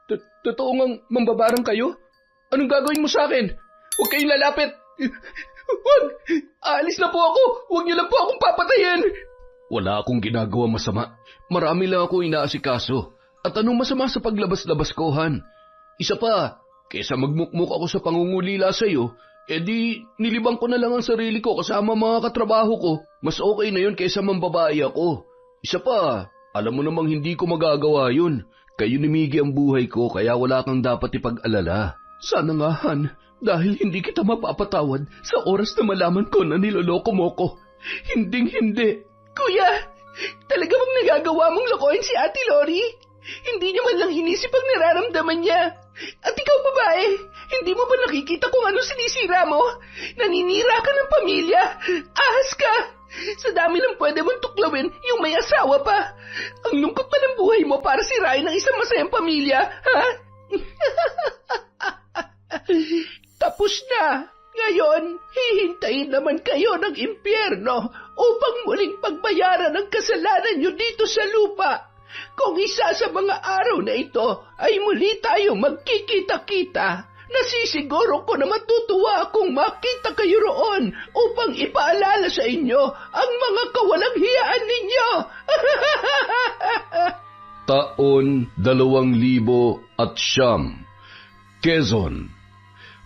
Totoo ngang mambabarang kayo? Anong gagawin mo sa akin? Huwag kayong lalapit! Huwag! Aalis na po ako! Huwag niyo lang po akong papatayin! Wala akong ginagawa masama. Marami lang ako inaasikaso. At anong masama sa paglabas-labas ko, Han? Isa pa, kesa magmukmuk ako sa pangungulila sa'yo, edi nilibang ko na lang ang sarili ko kasama mga katrabaho ko. Mas okay na yun kesa mambabae ako. Isa pa, alam mo namang hindi ko magagawa yun. Kayo ni Miggy ang buhay ko kaya wala kang dapat ipag-alala. Sana nga, Han, dahil hindi kita mapapatawad sa oras na malaman ko na niloloko mo ko. Hinding-hindi. Kuya, talaga bang nagagawa mong lokohin si Ate Lori? Hindi niya man lang inisip ang nararamdaman niya. At ikaw, babae, hindi mo ba nakikita kung ano sinisira mo? Naninira ka ng pamilya. Ahas ka. Sa dami ng pwede mong tuklawin, yung may asawa pa. Ang lungkot pa ng buhay mo para sirain ang isang masayang pamilya, ha? Tapos na. Ngayon, hihintayin naman kayo ng impyerno upang muling pagbayaran ang kasalanan nyo dito sa lupa. Kung isa sa mga araw na ito ay muli tayo magkikita-kita, nasisiguro ko na matutuwa akong makita kayo roon upang ipaalala sa inyo ang mga kawalang hiyaan ninyo. Taon 2009, Quezon.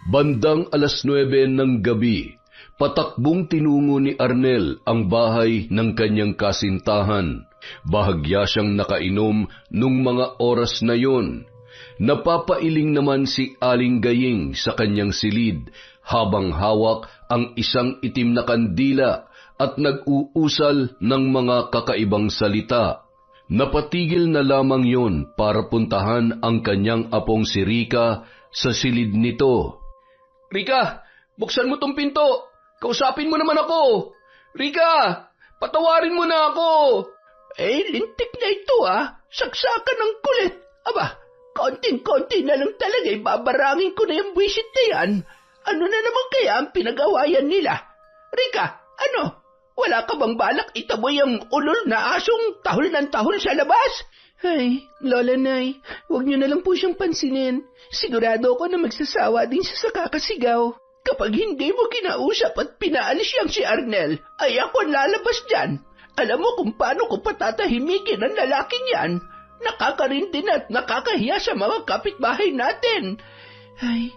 Bandang 9:00 ng gabi, patakbong tinungo ni Arnel ang bahay ng kanyang kasintahan. Bahagya siyang nakainom nung mga oras na yon. Napapailing naman si Aling Gaying sa kanyang silid habang hawak ang isang itim na kandila at nag-uusal ng mga kakaibang salita. Napatigil na lamang yon para puntahan ang kanyang apong si Rika sa silid nito. Rika, buksan mo tong pinto. Kausapin mo naman ako. Rika, patawarin mo na ako. Lintik na ito Saksakan ng kulit. Aba, konting-konti na lang talaga babarangin ko na yung buwisit na yan. Ano na naman kaya ang pinag-awayan nila? Rika, ano? Wala ka bang balak itaboy ang ulol na asong tahol ng tahol sa labas? Ay, Lola Nay, huwag niyo na lang po siyang pansinin. Sigurado ako na magsasawa din siya sa kakasigaw. Kapag hindi mo kinausap at pinaalis siyang si Arnel, ay ako lalabas dyan. Alam mo kung paano ko patatahimikin ang lalaking yan. Nakakarindin at nakakahiya sa mga kapitbahay natin. Ay,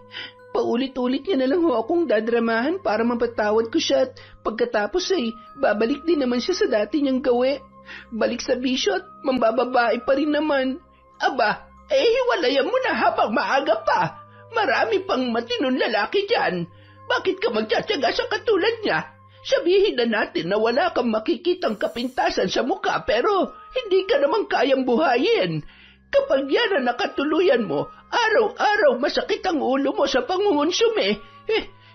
paulit-ulit niya na lang ho akong dadramahan para mapatawad ko siya at pagkatapos ay babalik din naman siya sa dati niyang gawi. Balik sa bisyo at mambababae pa rin naman. Aba, hiwalayan mo na habang maaga pa. Marami pang matinong lalaki dyan. Bakit ka magtsatsaga sa katulad niya? Sabihin na natin na wala kang makikitang kapintasan sa mukha pero hindi ka naman kayang buhayin. Kapag yan ang nakatuluyan mo, araw-araw masakit ang ulo mo sa pangungonsume.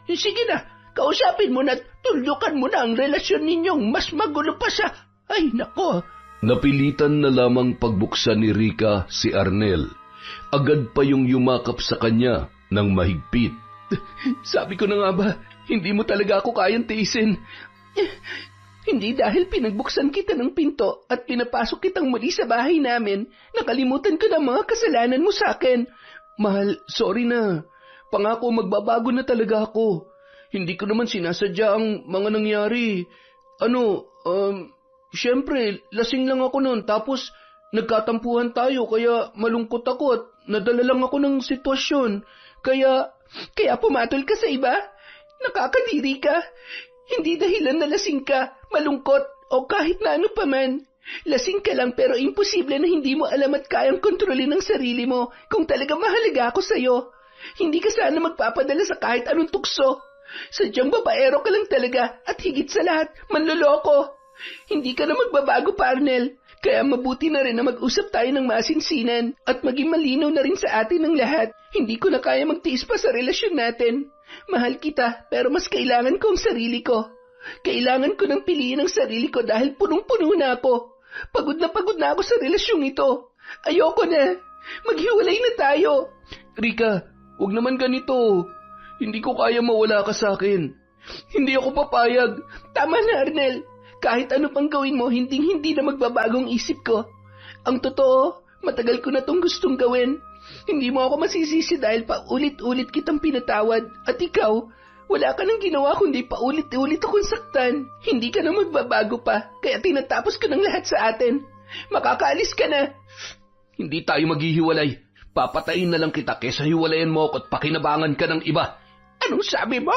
Sige na, kausapin mo na tuldukan mo na ang relasyon ninyong mas magulo pa sa... Ay, nako! Napilitan na lamang pagbuksan ni Rika si Arnel. Agad pa yung yumakap sa kanya ng mahigpit. Sabi ko na nga ba, hindi mo talaga ako kayang tiisin. Hindi dahil pinagbuksan kita ng pinto at pinapasok kitang muli sa bahay namin, nakalimutan ko na mga kasalanan mo sa akin. Mahal, sorry na. Pangako magbabago na talaga ako. Hindi ko naman sinasadya ang mga nangyari. Siyempre, lasing lang ako noon tapos nagkatampuhan tayo kaya malungkot ako at nadala lang ako ng sitwasyon. Kaya pumatol ka sa iba? Nakakadiri ka? Hindi dahilan na lasing ka, malungkot o kahit na ano pa man. Lasing ka lang pero imposible na hindi mo alam at kayang kontrolin ang sarili mo kung talaga mahalaga ako sa'yo. Hindi ka sana magpapadala sa kahit anong tukso. Sadyang babaero ka lang talaga at higit sa lahat, manloloko. Hindi ka na magbabago, Arnel. Kaya mabuti na rin na mag-usap tayo ng masinsinan at maging malinaw na rin sa atin ang lahat. Hindi ko na kaya magtiis pa sa relasyon natin. Mahal kita, pero mas kailangan ko ang sarili ko. Kailangan ko nang piliin ang sarili ko dahil punong-puno na ako. Pagod na ako sa relasyong ito. Ayoko na. Maghiwalay na tayo. Rika, huwag naman ganito. Hindi ko kaya mawala ka sa akin. Hindi ako papayag. Tama na, Arnel. Kahit ano pang gawin mo, hindi na magbabagong isip ko. Ang totoo, Matagal ko na tong gustong gawin. Hindi mo ako masisisi dahil paulit-ulit kitang pinatawad. At ikaw, wala ka nang ginawa kundi paulit-ulit akong saktan. Hindi ka na magbabago pa, kaya tinatapos ka ng lahat sa atin. Makakaalis ka na. Hindi tayo maghihiwalay. Papatayin na lang kita kesa hiwalayan mo ako at pakinabangan ka ng iba. Anong sabi mo?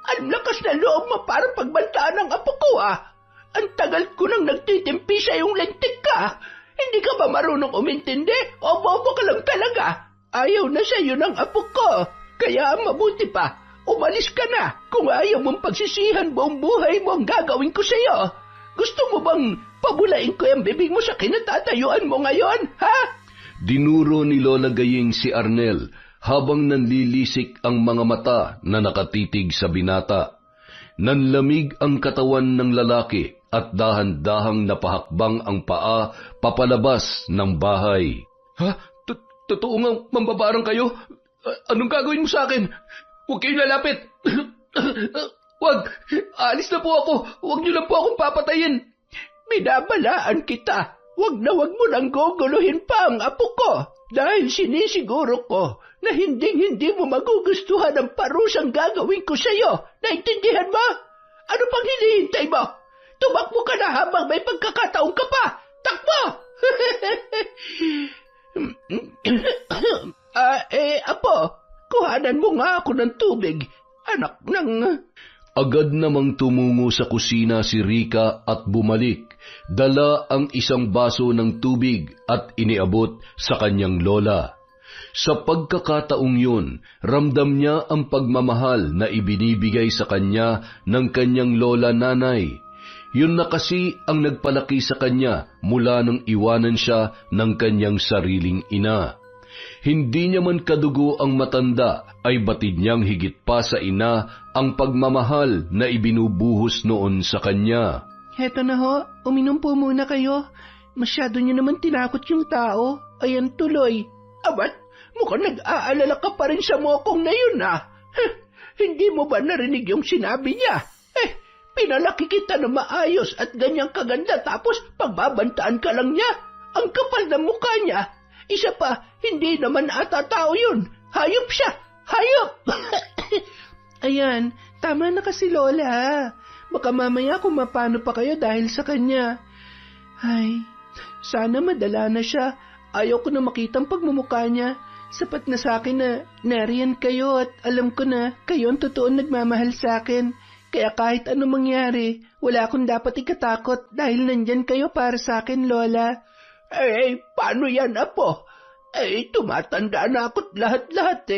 Ang lakas na loob mo para pagbantaan ng apo ko, ah. Ang tagal ko nang nagtitimpi sa iyong lentik ka. Hindi ka ba marunong umintindi o bobo ka lang talaga? Ayaw na sa'yo ng apo ko. Kaya mabuti pa, umalis ka na. Kung ayaw mong pagsisihan buong buhay mo ang gagawin ko sa'yo. Gusto mo bang pabulain ko yung bibig mo sa kinatatayuan mo ngayon, ha? Dinuro ni Lola Gayeng si Arnel habang nanlilisik ang mga mata na nakatitig sa binata. Nanlamig ang katawan ng lalaki at dahan-dahang napahakbang ang paa papalabas ng bahay. Ha? Totoo nga mambabarang kayo? Anong gagawin mo sa akin? Huwag kayong lalapit! Huwag! Alis na po ako! Huwag niyo lang po akong papatayin! Binabalaan kita. Huwag na huwag mo nang guguluhin pa ang apo ko. Dahil sinisiguro ko na hindi mo magugustuhan ang parusang gagawin ko sa'yo. Naintindihan mo? Ano pang hinihintay mo? Tumakbo ka na habang may pagkakataon ka pa! Takbo! Apo, kuhanan mo nga ako ng tubig. Anak ng... Agad namang tumungo sa kusina si Rika at bumalik. Dala ang isang baso ng tubig at iniabot sa kanyang lola. Sa pagkakataong yun, ramdam niya ang pagmamahal na ibinibigay sa kanya ng kanyang lola nanay. Yun na kasi ang nagpalaki sa kanya mula nung iwanan siya ng kanyang sariling ina. Hindi niya man kadugo ang matanda, ay batid niyang higit pa sa ina ang pagmamahal na ibinubuhos noon sa kanya. Heto na ho, uminom po muna kayo. Masyado niyo naman tinakot yung tao. Ayan tuloy. Abat, mukhang nag-aalala ka pa rin sa mokong na yun, ah. Hindi mo ba narinig yung sinabi niya? Pinalaki kita na maayos at ganyang kaganda tapos pagbabantaan ka lang niya. Ang kapal na mukha niya. Isa pa, hindi naman ata tao yun. Hayop siya. Hayop! Ayan, tama na kasi Lola. Baka mamaya kung mapano pa kayo dahil sa kanya. Ay, sana madala na siya. Ayaw ko na makitang pagmumukha niya. Sapat na sa akin na nariyan kayo at alam ko na kayo ang totoong nagmamahal sa akin. Kaya kahit anong mangyari, wala akong dapat ikatakot dahil nandyan kayo para sa akin, Lola. Paano yan, Apo? Tumatanda na ako't lahat-lahat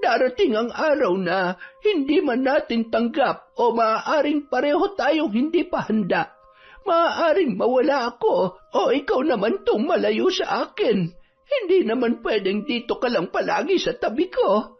darating ang araw na hindi man natin tanggap o maaaring pareho tayong hindi pa handa. Maaaring mawala ako o ikaw naman tong malayo sa akin. Hindi naman pwedeng dito ka lang palagi sa tabi ko.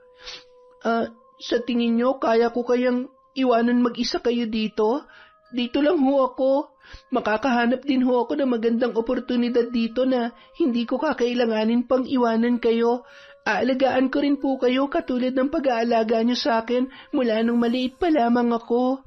Sa tingin nyo, kaya ko kayang iwanan mag-isa kayo dito? Dito lang ho ako. Makakahanap din ho ako ng magandang oportunidad dito na hindi ko kakailanganin pang iwanan kayo. Aalagaan ko rin po kayo katulad ng pag-aalaga nyo sa akin mula nung maliit pa lamang ako.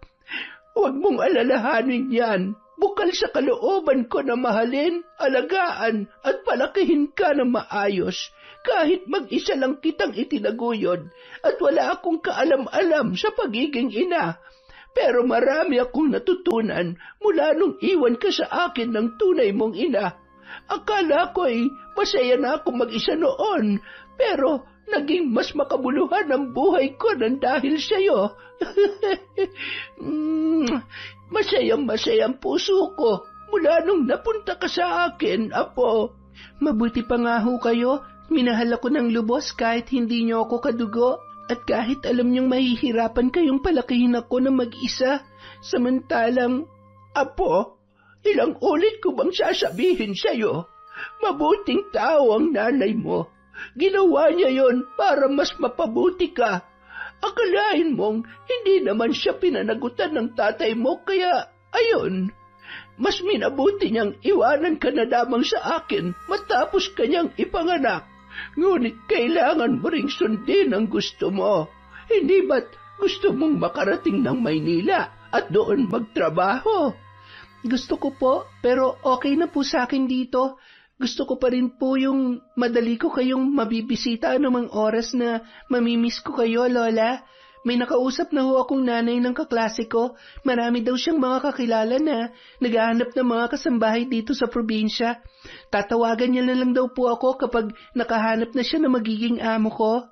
Huwag mong alalahanin yan. Bukal sa kalooban ko na mahalin, alagaan at palakihin ka ng maayos. Kahit mag-isa lang kitang itinaguyod at wala akong kaalam-alam sa pagiging ina. Pero marami akong natutunan mula nung iwan ka sa akin ng tunay mong ina. Akala ko'y masaya na akong mag-isa noon, pero naging mas makabuluhan ang buhay ko nang dahil sa'yo. Masayang-masayang puso ko mula nung napunta ka sa akin, Apo. Mabuti pa nga ho kayo. Minahal ako ng lubos kahit hindi niyo ako kadugo at kahit alam niyong mahihirapan kayong palakihin ako na mag-isa. Samantalang, Apo, ilang ulit ko bang sasabihin sa'yo? Mabuting tao ang nanay mo. Ginawa niya yon para mas mapabuti ka. Akalain mong hindi naman siya pinanagutan ng tatay mo kaya, ayun, mas minabuti niyang iwanan ka na lamang sa akin matapos kanyang ipanganak. Ngunit kailangan mo ring sundin ang gusto mo. Hindi ba't gusto mong makarating ng Maynila at doon magtrabaho? Gusto ko po, pero okay na po sa akin dito. Gusto ko pa rin po yung madali ko kayong mabibisita anumang oras na mamimiss ko kayo, Lola. May nakausap na ho akong nanay ng kaklase ko. Marami daw siyang mga kakilala na naghahanap ng mga kasambahay dito sa probinsya. Tatawagan niya na lang daw po ako kapag nakahanap na siya na magiging amo ko.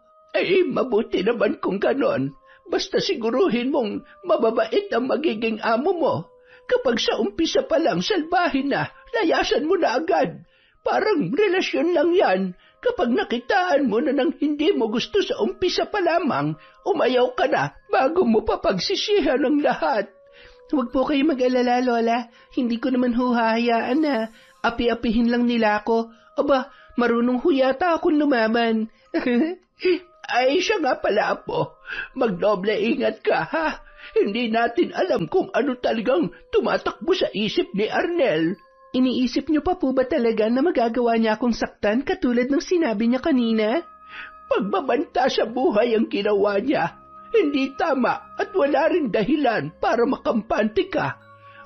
Mabuti naman kung ganon. Basta siguruhin mong mababait ang magiging amo mo. Kapag sa umpisa pa lang salbahin na, layasan mo na agad. Parang relasyon lang yan. Kapag nakitaan mo na ng hindi mo gusto sa umpisa pa lamang, umayaw ka na bago mo pa pagsisihan ang lahat. Huwag po kayo mag-alala, Lola. Hindi ko naman huhahayaan na api-apihin lang nila ako. Aba, marunong ho yata akong lumaban. Ay, siya nga pala, Apo. Magdoble ingat ka, ha? Hindi natin alam kung ano talagang tumatakbo sa isip ni Arnel. Iniisip niyo pa po ba talaga na magagawa niya akong saktan katulad ng sinabi niya kanina? Pagbabanta sa buhay ang ginawa niya. Hindi tama at wala rin dahilan para makampante ka.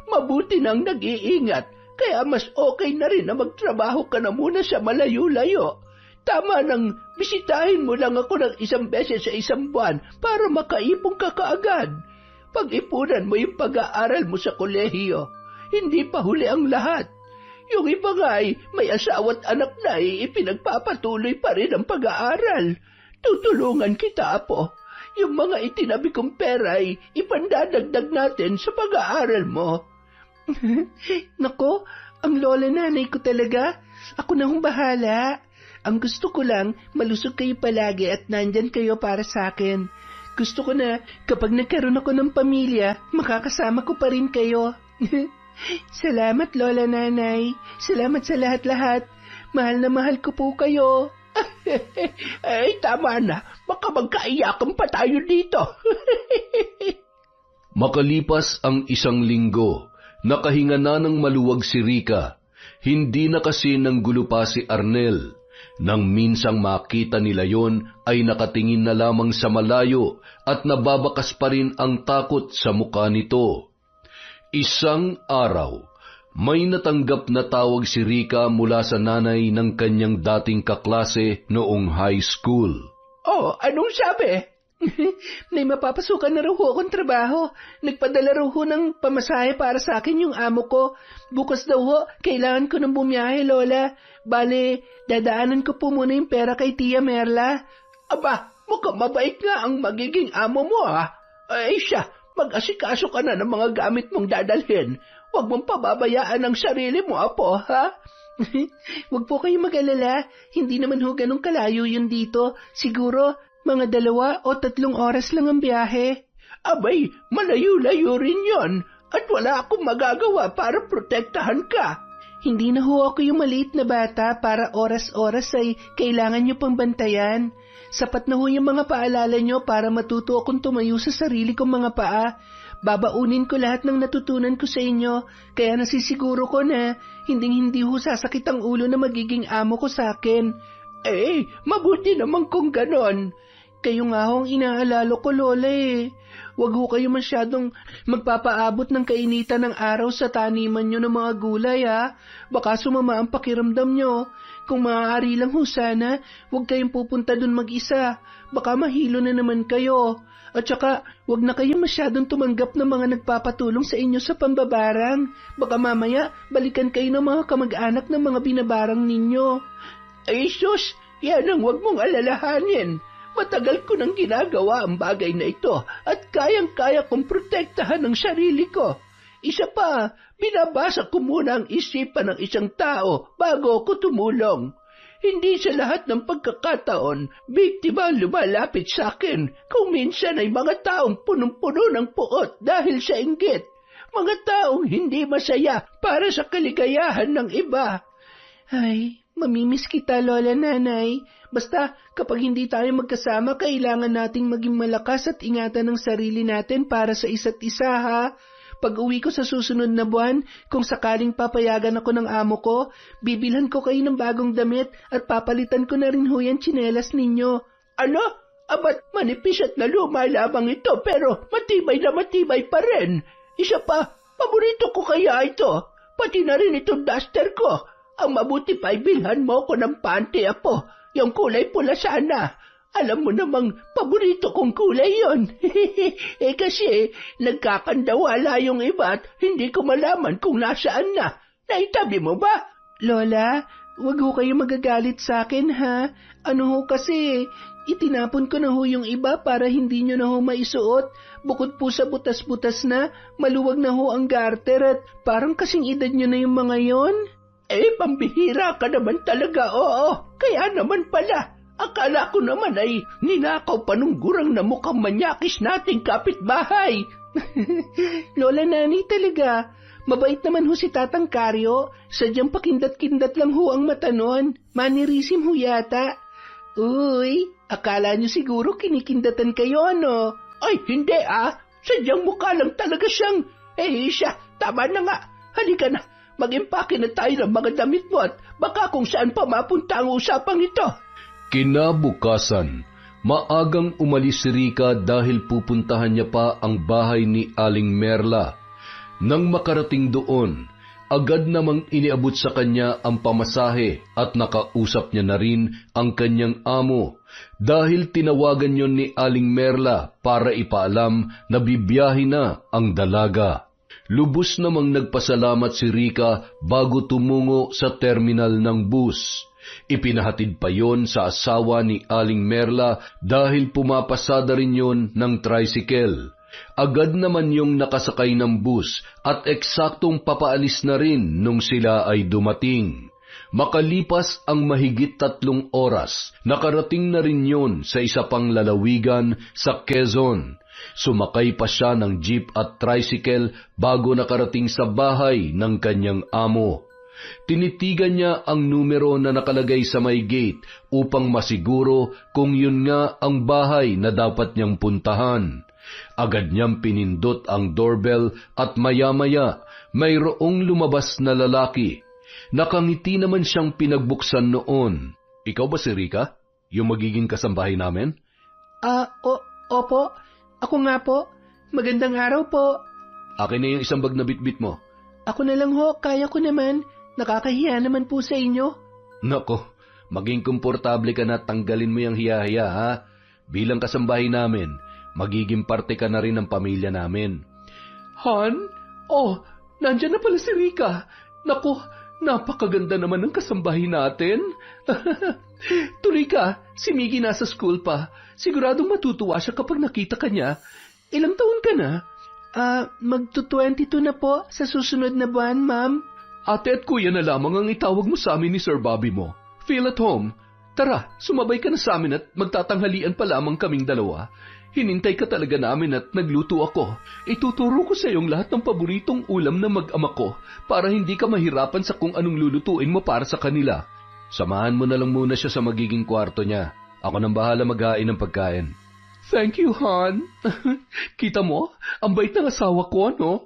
Mabuti nang nag-iingat, kaya mas okay na rin na magtrabaho ka na muna sa malayo-layo. Tama nang bisitahin mo lang ako ng 1 beses sa 1 buwan para makaipong ka kaagad. Pag-ipunan mo yung pag-aaral mo sa kolehiyo. Hindi pa huli ang lahat. Yung iba nga ay may asawa't anak na ipinagpapatuloy pa rin ang pag-aaral. Tutulungan kita, Apo. Yung mga itinabi kong pera ay ipandadagdag natin sa pag-aaral mo. Nako, ang lola nanay ko talaga. Ako na hong bahala. Ang gusto ko lang, malusog kayo palagi at nandyan kayo para sa akin. Gusto ko na kapag nagkaroon ako ng pamilya, makakasama ko pa rin kayo. Salamat, Lola Nanay. Salamat sa lahat-lahat. Mahal na mahal ko po kayo. Ay, tama na. Baka magkaiyakan pa tayo dito. Makalipas ang 1 linggo, nakahinga na ng maluwag si Rica. Hindi na kasi ng gulo pa si Arnel. Nang minsang makita nila yon ay nakatingin na lamang sa malayo at nababakas pa rin ang takot sa mukha nito. Isang araw, may natanggap na tawag si Rica mula sa nanay ng kanyang dating kaklase noong high school. Oh, anong sabi? May mapapasukan na raw ho akong trabaho. Nagpadala raw ho ng pamasahe para sa akin yung amo ko. Bukas daw ho, kailangan ko ng bumiyahe, Lola. Bale, dadaanan ko po muna yung pera kay Tia Merla. Aba, mukhang mabait nga ang magiging amo mo, ha? Ay siya, mag-asikaso ka na ng mga gamit mong dadalhin. Huwag mong pababayaan ang sarili mo, Apo, ha? Huwag po kayong mag-alala. Hindi naman ho ganun kalayo yun dito. Siguro, mga 2 o 3 oras lang ang biyahe. Abay, malayo-layo rin yon. At wala akong magagawa para protektahan ka. Hindi na ho ako yung maliit na bata para oras-oras ay kailangan nyo pang bantayan. Sapat na ho yung mga paalala nyo para matuto akong tumayo sa sarili kong mga paa. Babaunin ko lahat ng natutunan ko sa inyo, kaya nasisiguro ko na hindi ho sasakit ang ulo na magiging amo ko sa akin. Mabuti naman kung ganon. Kayo nga ho ang inaalala ko, Lola Huwag ho kayo masyadong magpapaabot ng kainitan ng araw sa taniman nyo ng mga gulay, ha? Baka sumama ang pakiramdam nyo. Kung maaari lang ho sana, huwag kayong pupunta dun mag-isa. Baka mahilo na naman kayo. At saka, huwag na kayong masyadong tumanggap ng mga nagpapatulong sa inyo sa pambabarang. Baka mamaya, balikan kayo ng mga kamag-anak ng mga binabarang ninyo. Ay, sus! Yan ang huwag mong alalahanin. Matagal ko nang ginagawa ang bagay na ito at kayang-kaya kong protektahan ang sarili ko. Isa pa, binabasa ko muna ang isipan ng isang tao bago ako tumulong. Hindi sa lahat ng pagkakataon, biktima ang lumalapit sa akin kung minsan ay mga taong punong-puno ng puot dahil sa inggit. Mga taong hindi masaya para sa kaligayahan ng iba. Ay, mamimiss kita, Lola Nanay. Basta, kapag hindi tayo magkasama, kailangan nating maging malakas at ingatan ng sarili natin para sa isa't isa, ha? Pag uwi ko sa susunod na buwan, kung sakaling papayagan ako ng amo ko, bibilhan ko kayo ng bagong damit at papalitan ko na rin ho yan tsinelas ninyo. Ano? Abat manipis at luma lamang ito pero matibay na matibay pa rin. Isa pa, paborito ko kaya ito. Pati na rin itong duster ko. Ang mabuti pa bilhan mo ko ng panty, Apo. Yung kulay pula sana. Alam mo namang paborito kong kulay yon. Kasi nagkakandawala yung iba at hindi ko malaman kung nasaan na. Naitabi mo ba? Lola, wag ho kayo magagalit sa akin ha. Ano ho kasi, itinapon ko na ho yung iba para hindi nyo na ho maisuot. Bukod po sa butas-butas na, maluwag na ho ang garter at parang kasing edad nyo na yung mga yon. Pambihira ka naman talaga, oo. Kaya naman pala. Akala ko naman ay ninakaw pa nung gurang na mukhang manyakis nating kapitbahay. Lola Nani talaga. Mabait naman ho si Tatang Karyo. Sadyang pakindat-kindat lang ho ang mata nun. Manirisim ho yata. Uy, akala nyo siguro kinikindatan kayo, ano? Ay, hindi ah. Sadyang mukha lang talaga siyang... siya, tama na nga. Halika na, mag-impake na tayo ng mga damit mo at baka kung saan pa mapunta ang usapang ito. Kinabukasan, maagang umalis si Rika dahil pupuntahan niya pa ang bahay ni Aling Merla. Nang makarating doon, agad namang iniabot sa kanya ang pamasahe at nakausap niya na rin ang kanyang amo dahil tinawagan yon ni Aling Merla para ipaalam na bibiyahe na ang dalaga. Lubos namang nagpasalamat si Rika bago tumungo sa terminal ng bus. Ipinahatid pa yon sa asawa ni Aling Merla dahil pumapasada rin yon ng tricycle. Agad naman yung nakasakay ng bus at eksaktong papaalis na rin nung sila ay dumating. Makalipas ang mahigit 3 oras, nakarating na rin yon sa isa pang lalawigan sa Quezon. Sumakay pa siya ng jeep at tricycle bago nakarating sa bahay ng kanyang amo. Tinitigan niya ang numero na nakalagay sa may gate upang masiguro kung yun nga ang bahay na dapat niyang puntahan. Agad niyang pinindot ang doorbell at maya-maya mayroong lumabas na lalaki. Nakangiti naman siyang pinagbuksan noon. Ikaw ba si Rika? Yung magiging kasambahay namin? Opo. Ako nga po. Magandang araw po. Akin na yung isang bag na bitbit mo. Ako na lang ho, kaya ko naman. Nakakahiya naman po sa inyo. Nako, maging komportable ka na, tanggalin mo yung hiya-hiya ha. Bilang kasambahay namin, magiging parte ka na rin ng pamilya namin. Han? Oh, nandyan na pala si Rika. Naku, napakaganda naman ng kasambahay natin. Tuloy ka, si Miggy nasa school pa. Siguradong matutuwa siya kapag nakita ka niya. Ilang taon ka na? Magto-22 na po sa susunod na buwan, ma'am. Ate at kuya na lamang ang itawag mo sa amin ni Sir Bobby mo. Feel at home. Tara, sumabay ka na sa amin at magtatanghalian pa lamang kaming dalawa. Hinintay ka talaga namin at nagluto ako. Ituturo ko sa iyong lahat ng paboritong ulam na mag-ama ko para hindi ka mahirapan sa kung anong lulutuin mo para sa kanila. Samahan mo na lang muna siya sa magiging kwarto niya. Ako nang bahala maghain ng pagkain. Thank you, Han. Kita mo, ang bait ng asawa ko, no?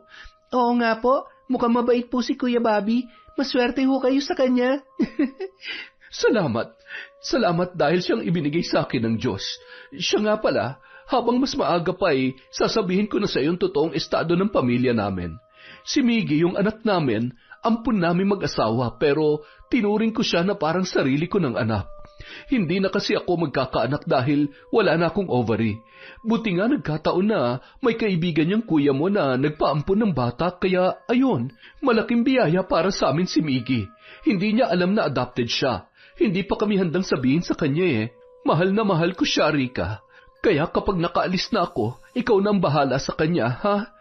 Oo nga po. Mukhang mabait po si Kuya Bobby. Maswerte ho kayo sa kanya. Salamat. Salamat dahil siyang ibinigay sa akin ng Diyos. Siya nga pala, habang mas maaga pa sasabihin ko na sa iyong totoong estado ng pamilya namin. Si Miggy, yung anak namin, ampun namin mag-asawa pero tinuring ko siya na parang sarili ko ng anak. Hindi na kasi ako magkakaanak dahil wala na akong ovary. Buti nga nagkataon na may kaibigan niyang kuya mo na nagpaampun ng bata kaya ayun, malaking biyaya para sa amin si Miggy. Hindi niya alam na adopted siya. Hindi pa kami handang sabihin sa kanya Mahal na mahal ko siya, Rika. Kaya kapag nakaalis na ako, ikaw na ang bahala sa kanya, ha?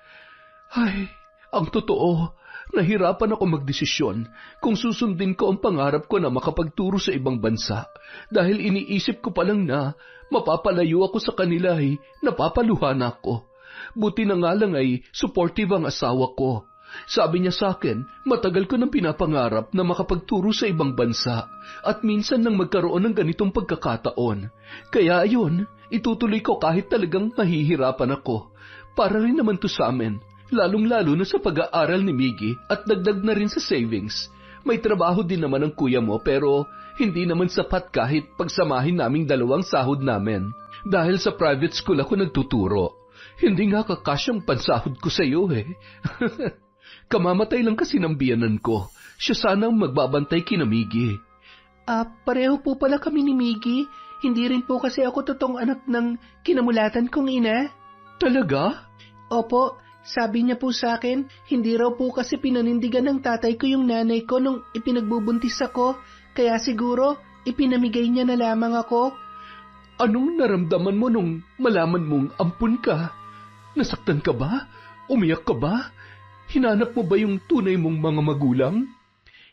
Ay, ang totoo, nahirapan ako magdesisyon kung susundin ko ang pangarap ko na makapagturo sa ibang bansa dahil iniisip ko pa lang na mapapalayo ako sa kanila napapaluhan ako. Buti na nga lang supportive ang asawa ko. Sabi niya sa akin, matagal ko nang pinapangarap na makapagturo sa ibang bansa at minsan nang magkaroon ng ganitong pagkakataon. Kaya ayun, itutuloy ko kahit talagang mahihirapan ako. Para rin naman to sa amin. Lalong-lalo na sa pag-aaral ni Miggy at dagdag na rin sa savings. May trabaho din naman ang kuya mo pero hindi naman sapat kahit pagsamahin naming dalawang sahod namin. Dahil sa private school ako nagtuturo. Hindi nga kakasyang pansahod ko sa iyo Kamamatay lang kasi ng biyanan ko. Siya sanang magbabantay kina Miggy. Pareho po pala kami ni Miggy. Hindi rin po kasi ako totoong anak ng kinamulatan kong ina. Talaga? Opo, sabi niya po sa akin, hindi raw po kasi pinanindigan ng tatay ko yung nanay ko nung ipinagbubuntis ako, kaya siguro ipinamigay niya na lamang ako. Anong naramdaman mo nung malaman mong ampun ka? Nasaktan ka ba? Umiyak ka ba? Hinanap mo ba yung tunay mong mga magulang?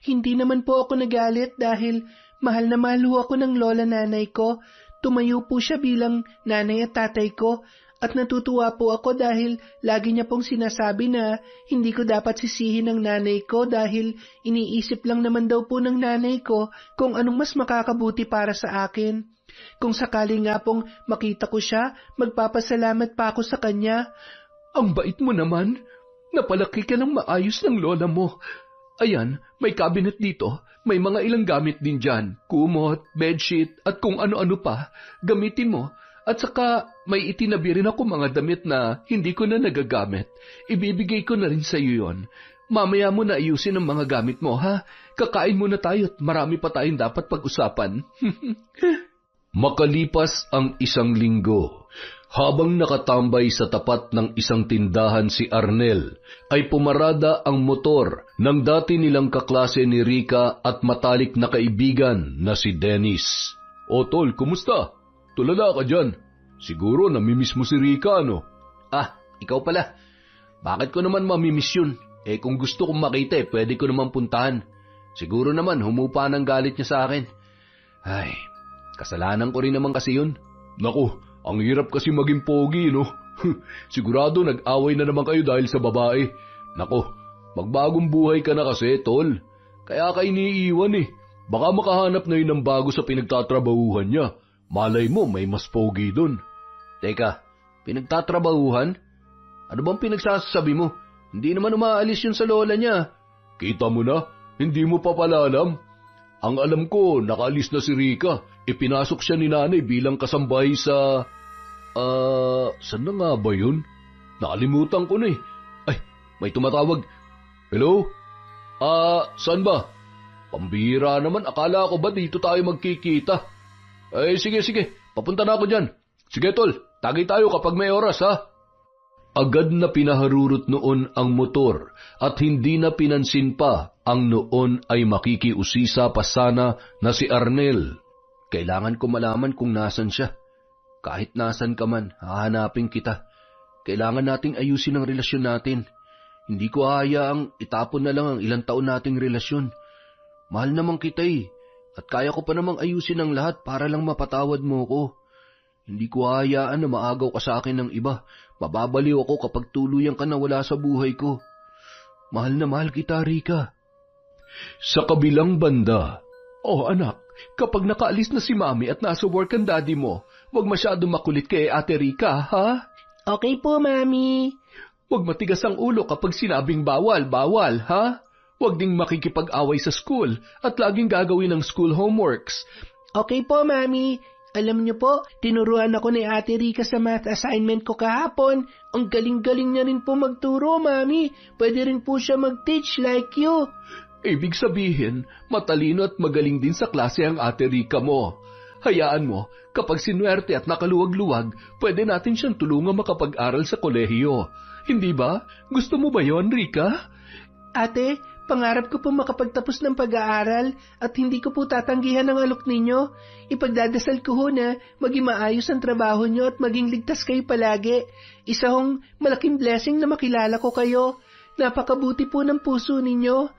Hindi naman po ako nagalit dahil mahal na mahal ho ako ng lola nanay ko. Tumayo po siya bilang nanay at tatay ko at natutuwa po ako dahil lagi niya pong sinasabi na hindi ko dapat sisihin ng nanay ko dahil iniisip lang naman daw po ng nanay ko kung anong mas makakabuti para sa akin. Kung sakali nga pong makita ko siya, magpapasalamat pa ako sa kanya. Ang bait mo naman. Napalaki ka ng maayos ng lola mo. Ayan, may cabinet dito. May mga ilang gamit din dyan. Kumot, bedsheet, at kung ano-ano pa. Gamitin mo. At saka may itinabi rin ako mga damit na hindi ko na nagagamit. Ibibigay ko na rin sa iyo yon. Mamaya mo na ayusin ang mga gamit mo, ha? Kakain muna tayo at marami pa tayong dapat pag-usapan. Makalipas ang 1 linggo, habang nakatambay sa tapat ng isang tindahan si Arnel, ay pumarada ang motor ng dati nilang kaklase ni Rica at matalik na kaibigan na si Dennis. O tol, kumusta? Tulala ka dyan. Siguro namimiss mo si Rica, ano? Ikaw pala. Bakit ko naman mamimiss yun? Kung gusto kong makita, pwede ko naman puntahan. Siguro naman humupa ng galit niya sa akin. Ay, kasalanan ko rin naman kasi yun. Naku, ang hirap kasi maging pogi, no? Sigurado nag-away na naman kayo dahil sa babae. Naku, magbagong buhay ka na kasi, tol. Kaya ka iniiwan eh. Baka makahanap na yun ng bago sa pinagtatrabahuhan niya. Malay mo, may mas pogi dun. Teka, pinagtatrabahuhan? Ano bang pinagsasabi mo? Hindi naman umaalis yun sa lola niya. Kita mo na, hindi mo pa pala alam. Ang alam ko, nakaalis na si Rica. Ipinasok siya ni nanay bilang kasambahay sa... saan na nga ba yun? Nakalimutan ko na eh. Ay, may tumatawag. Hello? Saan ba? Pambihira naman, akala ko ba dito tayo magkikita? Ay, sige, papunta na ako dyan. Sige tol, tagay tayo kapag may oras ha. Agad na pinaharurot noon ang motor at hindi na pinansin pa ang noon ay makikiusisa pa sana na si Arnel. Kailangan ko malaman kung nasan siya. Kahit nasan ka man, hahanapin kita. Kailangan nating ayusin ang relasyon natin. Hindi ko hayaang itapon na lang ang ilang taon nating relasyon. Mahal naman kita eh. At kaya ko pa namang ayusin ang lahat para lang mapatawad mo ko. Hindi ko hayaan na maagaw ka sa akin ng iba. Mababaliw ako kapag tuluyang ka na wala sa buhay ko. Mahal na mahal kita, Rica. Sa kabilang banda, Oh anak, kapag nakaalis na si Mami at nasa work ang daddy mo, huwag masyadong makulit kay Ate Rica, ha? Okay po, Mami. Huwag matigas ang ulo kapag sinabing bawal, ha? Huwag ding makikipag-away sa school at laging gagawin ang school homeworks. Okay po, Mami. Alam niyo po, tinuruan ako ni Ate Rica sa math assignment ko kahapon. Ang galing-galing niya rin po magturo, Mami. Pwede rin po siya mag-teach like you. Ibig sabihin, matalino at magaling din sa klase ang Ate Rica mo. Hayaan mo, kapag sinuwerte at nakaluwag-luwag, pwede natin siyang tulungan makapag-aral sa kolehiyo. Hindi ba? Gusto mo ba yon, Rica? Ate, pangarap ko po makapagtapos ng pag-aaral at hindi ko po tatanggihan ang alok ninyo. Ipagdadasal ko ho na maging maayos ang trabaho nyo at maging ligtas kayo palagi. Isa hong malaking blessing na makilala ko kayo. Napakabuti po ng puso ninyo.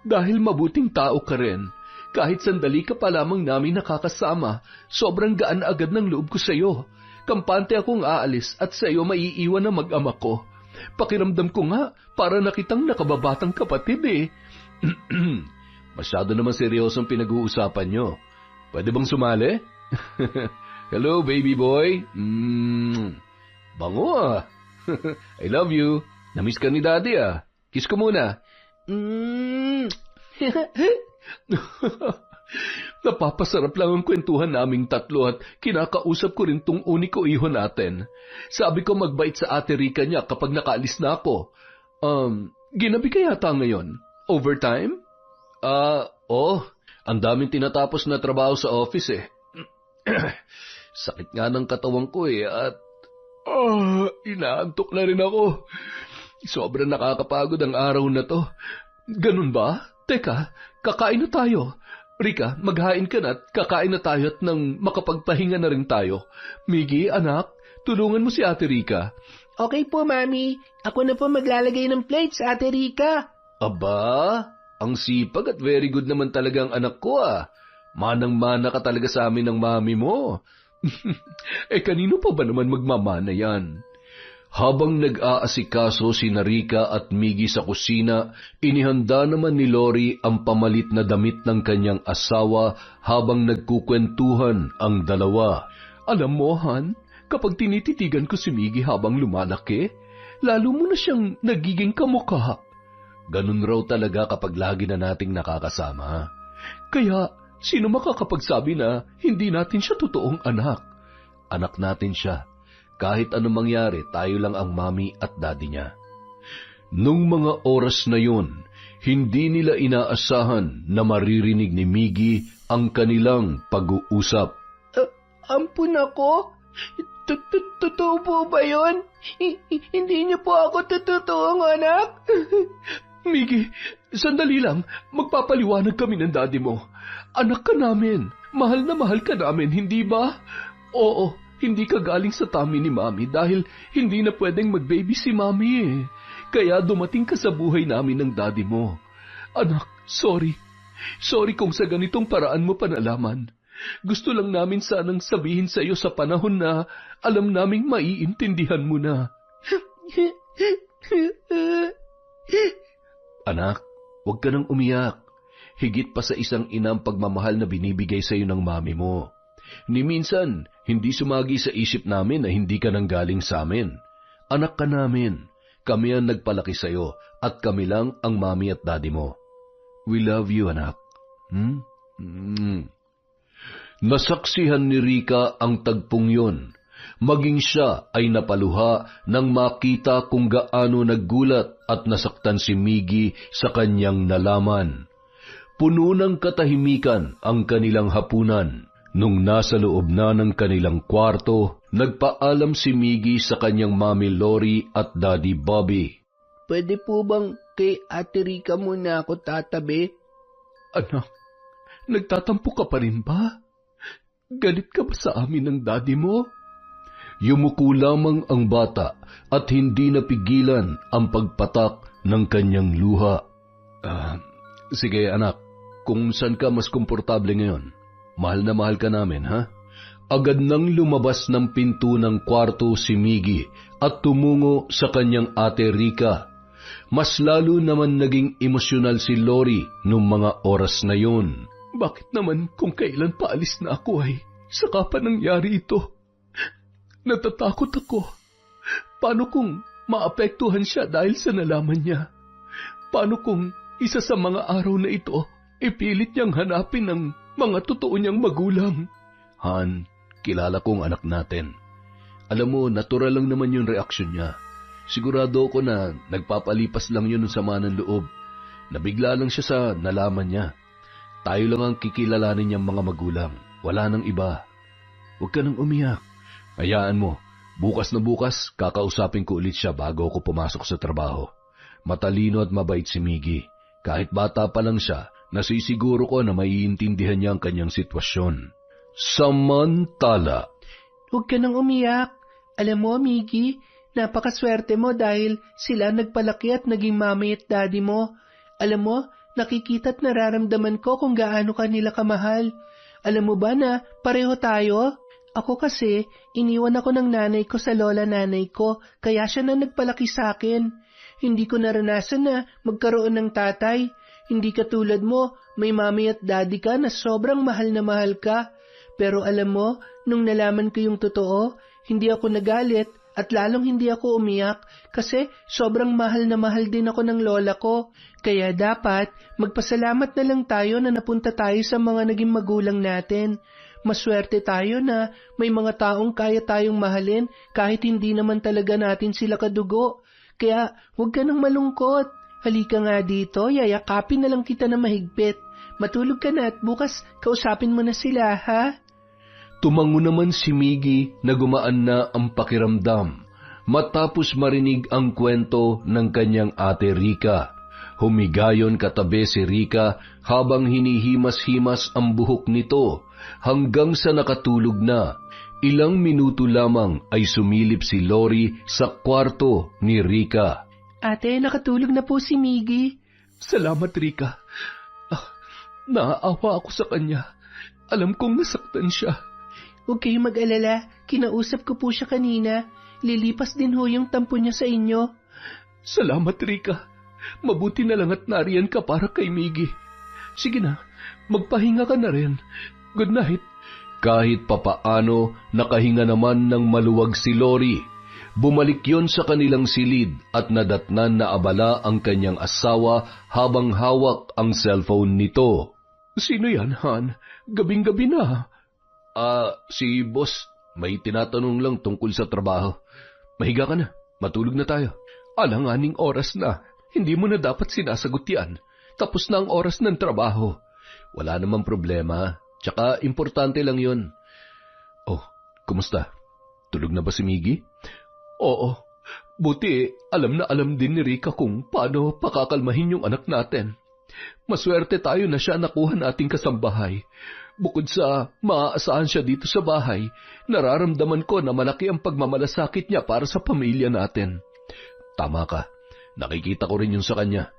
Dahil mabuting tao ka rin, kahit sandali ka pa lamang namin nakakasama, sobrang gaan agad ng loob ko sa iyo. Kampante akong aalis at sa iyo maiiwan ang mag-ama ko. Pakiramdam ko nga, para nakitang nakababatang kapatid eh. Masyado naman seryosong pinag-uusapan nyo. Pwede bang sumali? Hello, baby boy. Bango ah. I love you. Namiss ka ni daddy ah. Kiss ko muna. Napapasarap lang ang kwentuhan naming tatlo at kinakausap ko rin tong uniko iho natin. Sabi ko magbait sa Ate Rica niya kapag nakaalis na ako. Ginabi ka yata ngayon? Overtime? Ang daming tinatapos na trabaho sa office eh. Sakit nga ng katawan ko eh at inaantok na rin ako. Sobrang nakakapagod ang araw na to. Ganun ba? Teka, kakain na tayo. Rika, maghain ka na at kakain na tayo at nang makapagpahinga na rin tayo. Miggy, anak, tulungan mo si Ate Rika. Okay po, Mami. Ako na po maglalagay ng plates, Ate Rika. Aba, ang sipag at very good naman talaga ang anak ko ah. Manang-mana ka talaga sa amin ng mami mo. Kanino pa ba naman magmamana yan? Habang nag-aasikaso si Rika at Miggy sa kusina, inihanda naman ni Lori ang pamalit na damit ng kanyang asawa habang nagkukwentuhan ang dalawa. Alam mo, Han, kapag tinititigan ko si Miggy habang lumalaki, lalo mo na siyang nagiging kamukha. Ganun raw talaga kapag lagi na nating nakakasama. Kaya, sino makakapagsabi na hindi natin siya totoong anak? Anak natin siya. Kahit anong mangyari, tayo lang ang mami at daddy niya. Nung mga oras na yun, hindi nila inaasahan na maririnig ni Miggy ang kanilang pag-uusap. Ampun ako? Totoo po ba yun? Hindi niyo po ako totoong anak? Miggy, sandali lang. Magpapaliwanag kami ng daddy mo. Anak ka namin. Mahal na mahal ka namin, hindi ba? Oo, hindi ka galing sa tummy ni Mami dahil hindi na pwedeng mag-baby si Mami eh. Kaya dumating ka sa buhay namin ng daddy mo. Anak, sorry. Sorry kung sa ganitong paraan mo pa nalaman. Gusto lang namin sanang sabihin sa iyo sa panahon na alam naming maiintindihan mo na. Anak, huwag ka nang umiyak. Higit pa sa isang inang pagmamahal na binibigay sa iyo ng mami mo. Ni minsan, hindi sumagi sa isip namin na hindi ka nang galing sa amin. Anak ka namin. Kami ang nagpalaki sa iyo at kami lang ang mami at daddy mo. We love you, anak. Nasaksihan ni Rika ang tagpong yon. Maging siya ay napaluha nang makita kung gaano naggulat at nasaktan si Miggy sa kanyang nalaman. Puno ng katahimikan ang kanilang hapunan. Nung nasa loob na ng kanilang kwarto, nagpaalam si Miggy sa kanyang mami Lori at daddy Bobby. Pwede po bang kay Ate Rika muna ako tatabi? Anak, nagtatampo ka pa rin ba? Galit ka ba sa amin ng daddy mo? Yumuko lamang ang bata at hindi napigilan ang pagpatak ng kanyang luha. Sige anak, kung saan ka mas komportable ngayon. Mahal na mahal ka namin, ha? Agad nang lumabas ng pinto ng kwarto si Miggy at tumungo sa kanyang Ate Rika. Mas lalo naman naging emosyonal si Lori nung mga oras na yun. Bakit naman kung kailan paalis na ako ay saka pa nangyari ito? Natatakot ako. Paano kung maapektuhan siya dahil sa nalaman niya? Paano kung isa sa mga araw na ito, ipilit niyang hanapin ang mga totoo niyang magulang? Han, kilala kong anak natin. Alam mo, natural lang naman yung reaksyon niya. Sigurado ako na nagpapalipas lang yun ng sama ng loob. Nabigla lang siya sa nalaman niya. Tayo lang ang kikilalanin niyang mga magulang. Wala nang iba. Huwag ka nang umiyak. Hayaan mo, bukas na bukas, kakausapin ko ulit siya bago ako pumasok sa trabaho. Matalino at mabait si Miggy. Kahit bata pa lang siya, nasisiguro ko na maiintindihan niya ang kanyang sitwasyon. Samantala, huwag ka nang umiyak. Alam mo, Miggy, napakaswerte mo dahil sila nagpalaki at naging mami at daddy mo. Alam mo, nakikita at nararamdaman ko kung gaano ka nila kamahal. Alam mo ba na pareho tayo? Ako kasi, iniwan ako ng nanay ko sa lola nanay ko, kaya siya na nagpalaki sa akin. Hindi ko naranasan na magkaroon ng tatay. Hindi katulad mo, may mami at daddy ka na sobrang mahal na mahal ka. Pero alam mo, nung nalaman ko yung totoo, hindi ako nagalit at lalong hindi ako umiyak kasi sobrang mahal na mahal din ako ng lola ko. Kaya dapat magpasalamat na lang tayo na napunta tayo sa mga naging magulang natin. Maswerte tayo na may mga taong kaya tayong mahalin kahit hindi naman talaga natin sila kadugo. Kaya huwag ka nang malungkot. Halika nga dito, yayakapin na lang kita na mahigpit. Matulog ka na at bukas kausapin mo na sila, ha? Tumango naman si Miggy na gumaan na ang pakiramdam matapos marinig ang kwento ng kanyang ate Rika. Humigayon katabi si Rika habang hinihimas-himas ang buhok nito hanggang sa nakatulog na. Ilang minuto lamang ay sumilip si Lori sa kwarto ni Rika. Ate, nakatulog na po si Miggy. Salamat, Rika. Naaawa ako sa kanya. Alam kong nasaktan siya. Huwag kayong mag-alala. Kinausap ko po siya kanina. Lilipas din ho yung tampo niya sa inyo. Salamat, Rika. Mabuti na lang at nariyan ka para kay Miggy. Sige na, magpahinga ka na rin. Good night. Kahit papaano, nakahinga naman ng maluwag si Lori. Bumalik yon sa kanilang silid at nadatnan na abala ang kanyang asawa habang hawak ang cellphone nito. Sino yan, Han? Gabing-gabi na. Si boss. May tinatanong lang tungkol sa trabaho. Mahiga ka na. Matulog na tayo. Alanganing oras na. Hindi mo na dapat sinasagot yan. Tapos na ang oras ng trabaho. Wala namang problema. Tsaka importante lang yun. Oh, kumusta? Tulog na ba si Miggy? Oo. Buti alam na alam din ni Rika kung paano pakakalmahin yung anak natin. Maswerte tayo na siya nakuha nating kasambahay. Bukod sa maaasahan siya dito sa bahay, nararamdaman ko na malaki ang pagmamalasakit niya para sa pamilya natin. Tama ka. Nakikita ko rin yun sa kanya.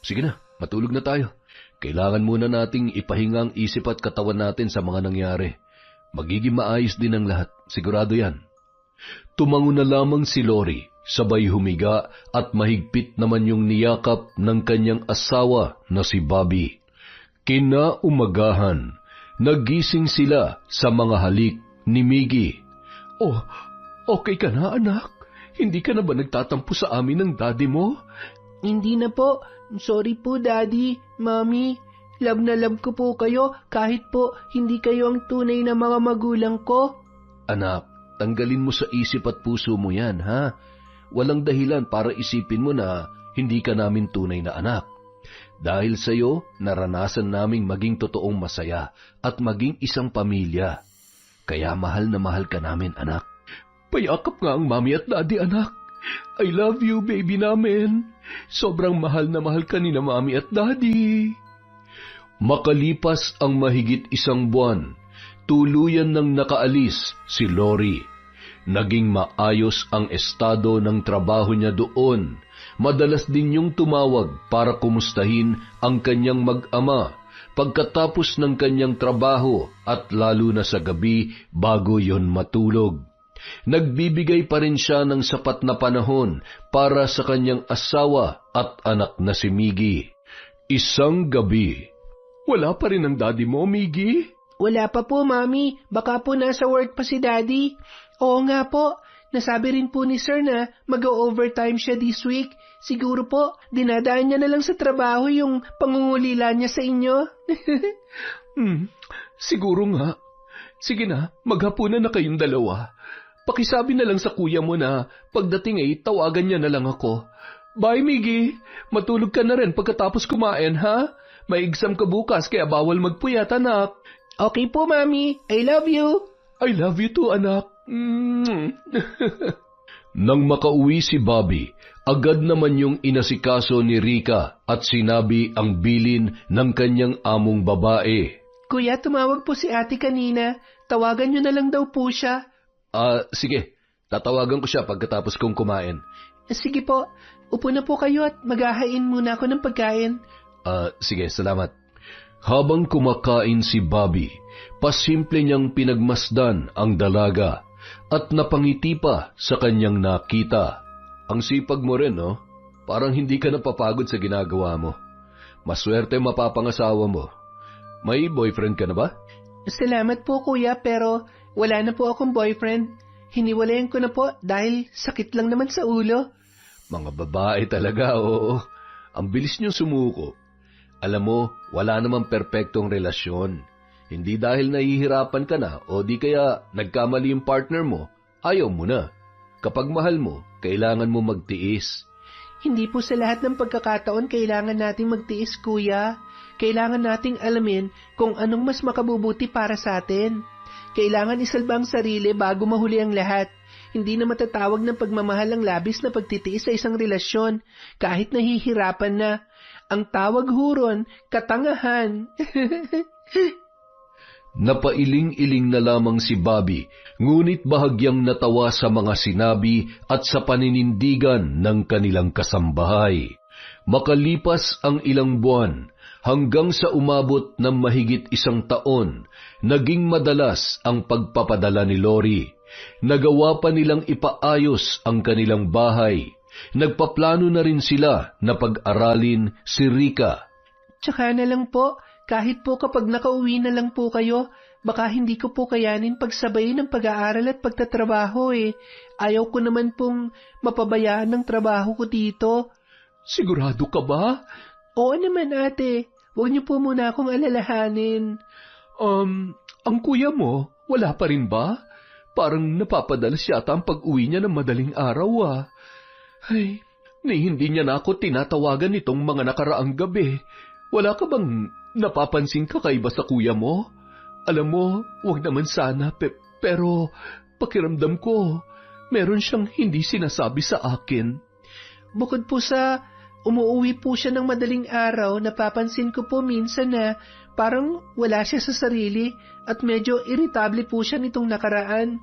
Sige na, matulog na tayo. Kailangan muna nating ipahinga ang isip at katawan natin sa mga nangyari. Magiging maayos din ang lahat, sigurado yan. Tumango na lamang si Lori, sabay humiga at mahigpit naman yung niyakap ng kanyang asawa na si Bobby. Kinaumagahan, nagising sila sa mga halik ni Miggy. Oh, okay ka na, anak? Hindi ka na ba nagtatampo sa amin ng daddy mo? Hindi na po. Sorry po, Daddy, Mommy. Love na love ko po kayo kahit po hindi kayo ang tunay na mga magulang ko. Anak, tanggalin mo sa isip at puso mo yan, ha? Walang dahilan para isipin mo na hindi ka namin tunay na anak. Dahil sa'yo, naranasan naming maging totoong masaya at maging isang pamilya. Kaya mahal na mahal ka namin, anak. Payakap nga ang mami at daddy, anak. I love you, baby namin. Sobrang mahal na mahal ka ni na mami at daddy. Makalipas ang mahigit 1 buwan, tuluyan nang nakaalis si Lori. Naging maayos ang estado ng trabaho niya doon. Madalas din yung tumawag para kumustahin ang kanyang mag-ama pagkatapos ng kanyang trabaho at lalo na sa gabi bago yon matulog. Nagbibigay pa rin siya ng sapat na panahon para sa kanyang asawa at anak na si Miggy. Isang gabi. Wala pa rin ang daddy mo, Miggy? Wala pa po, Mami. Baka po nasa work pa si Daddy. Oo nga po. Nasabi rin po ni Sir na mag-overtime siya this week. Siguro po, dinadaan niya na lang sa trabaho yung pangungulila niya sa inyo. Siguro nga. Sige na, maghapunan na kayong dalawa. Pakisabi na lang sa kuya mo na pagdating ay tawagan niya na lang ako. Bye, Miggy. Matulog ka na rin pagkatapos kumain, ha? May exam ka bukas kaya bawal magpuyat, anak. Okay po, Mami. I love you. I love you too, anak. Nang makauwi si Bobby, agad naman yung inasikaso ni Rika at sinabi ang bilin ng kanyang among babae. Kuya, tumawag po si ate kanina. Tawagan niyo na lang daw po siya. Sige. Tatawagan ko siya pagkatapos kong kumain. Sige po. Upo na po kayo at maghahain muna ako ng pagkain. Sige, salamat. Habang kumakain si Bobby, pasimple niyang pinagmasdan ang dalaga at napangiti pa sa kanyang nakita. Ang sipag mo rin, no? Parang hindi ka napapagod sa ginagawa mo. Maswerte mapapangasawa mo. May boyfriend ka na ba? Salamat po, kuya, pero wala na po akong boyfriend. Hiniwalayan ko na po dahil sakit lang naman sa ulo. Mga babae talaga, oo. Ang bilis niyong sumuko. Alam mo, wala namang perpektong relasyon. Hindi dahil nahihirapan ka na o di kaya nagkamali yung partner mo, ayaw mo na. Kapag mahal mo, kailangan mo magtiis. Hindi po sa lahat ng pagkakataon kailangan nating magtiis, kuya. Kailangan nating alamin kung anong mas makabubuti para sa atin. Kailangan isalba ang sarili bago mahuli ang lahat. Hindi na matatawag ng pagmamahal ang labis na pagtitiis sa isang relasyon, kahit nahihirapan na. Ang tawag huron, katangahan. Napailing-iling na lamang si Bobby, ngunit bahagyang natawa sa mga sinabi at sa paninindigan ng kanilang kasambahay. Makalipas ang ilang buwan, hanggang sa umabot ng mahigit 1 taon, naging madalas ang pagpapadala ni Lori. Nagawa pa nilang ipaayos ang kanilang bahay. Nagpaplano na rin sila na pag-aralin si Rika. Tsaka na lang po, kahit po kapag nakauwi na lang po kayo, baka hindi ko po kayanin pagsabayin ng pag-aaral at pagtatrabaho eh. Ayaw ko naman pong mapabayaan ng trabaho ko dito. Sigurado ka ba? Oo naman ate, huwag niyo po muna akong alalahanin. Ang kuya mo, wala pa rin ba? Parang napapadalas yata ang pag-uwi niya ng madaling araw Ay, hindi niya na ako tinatawagan itong mga nakaraang gabi. Wala ka bang napapansin kakaiba sa kuya mo? Alam mo, wag naman sana, pero pakiramdam ko, meron siyang hindi sinasabi sa akin. Bukod po sa umuwi po siya ng madaling araw, napapansin ko po minsan na parang wala siya sa sarili at medyo irritable po siya nitong nakaraan.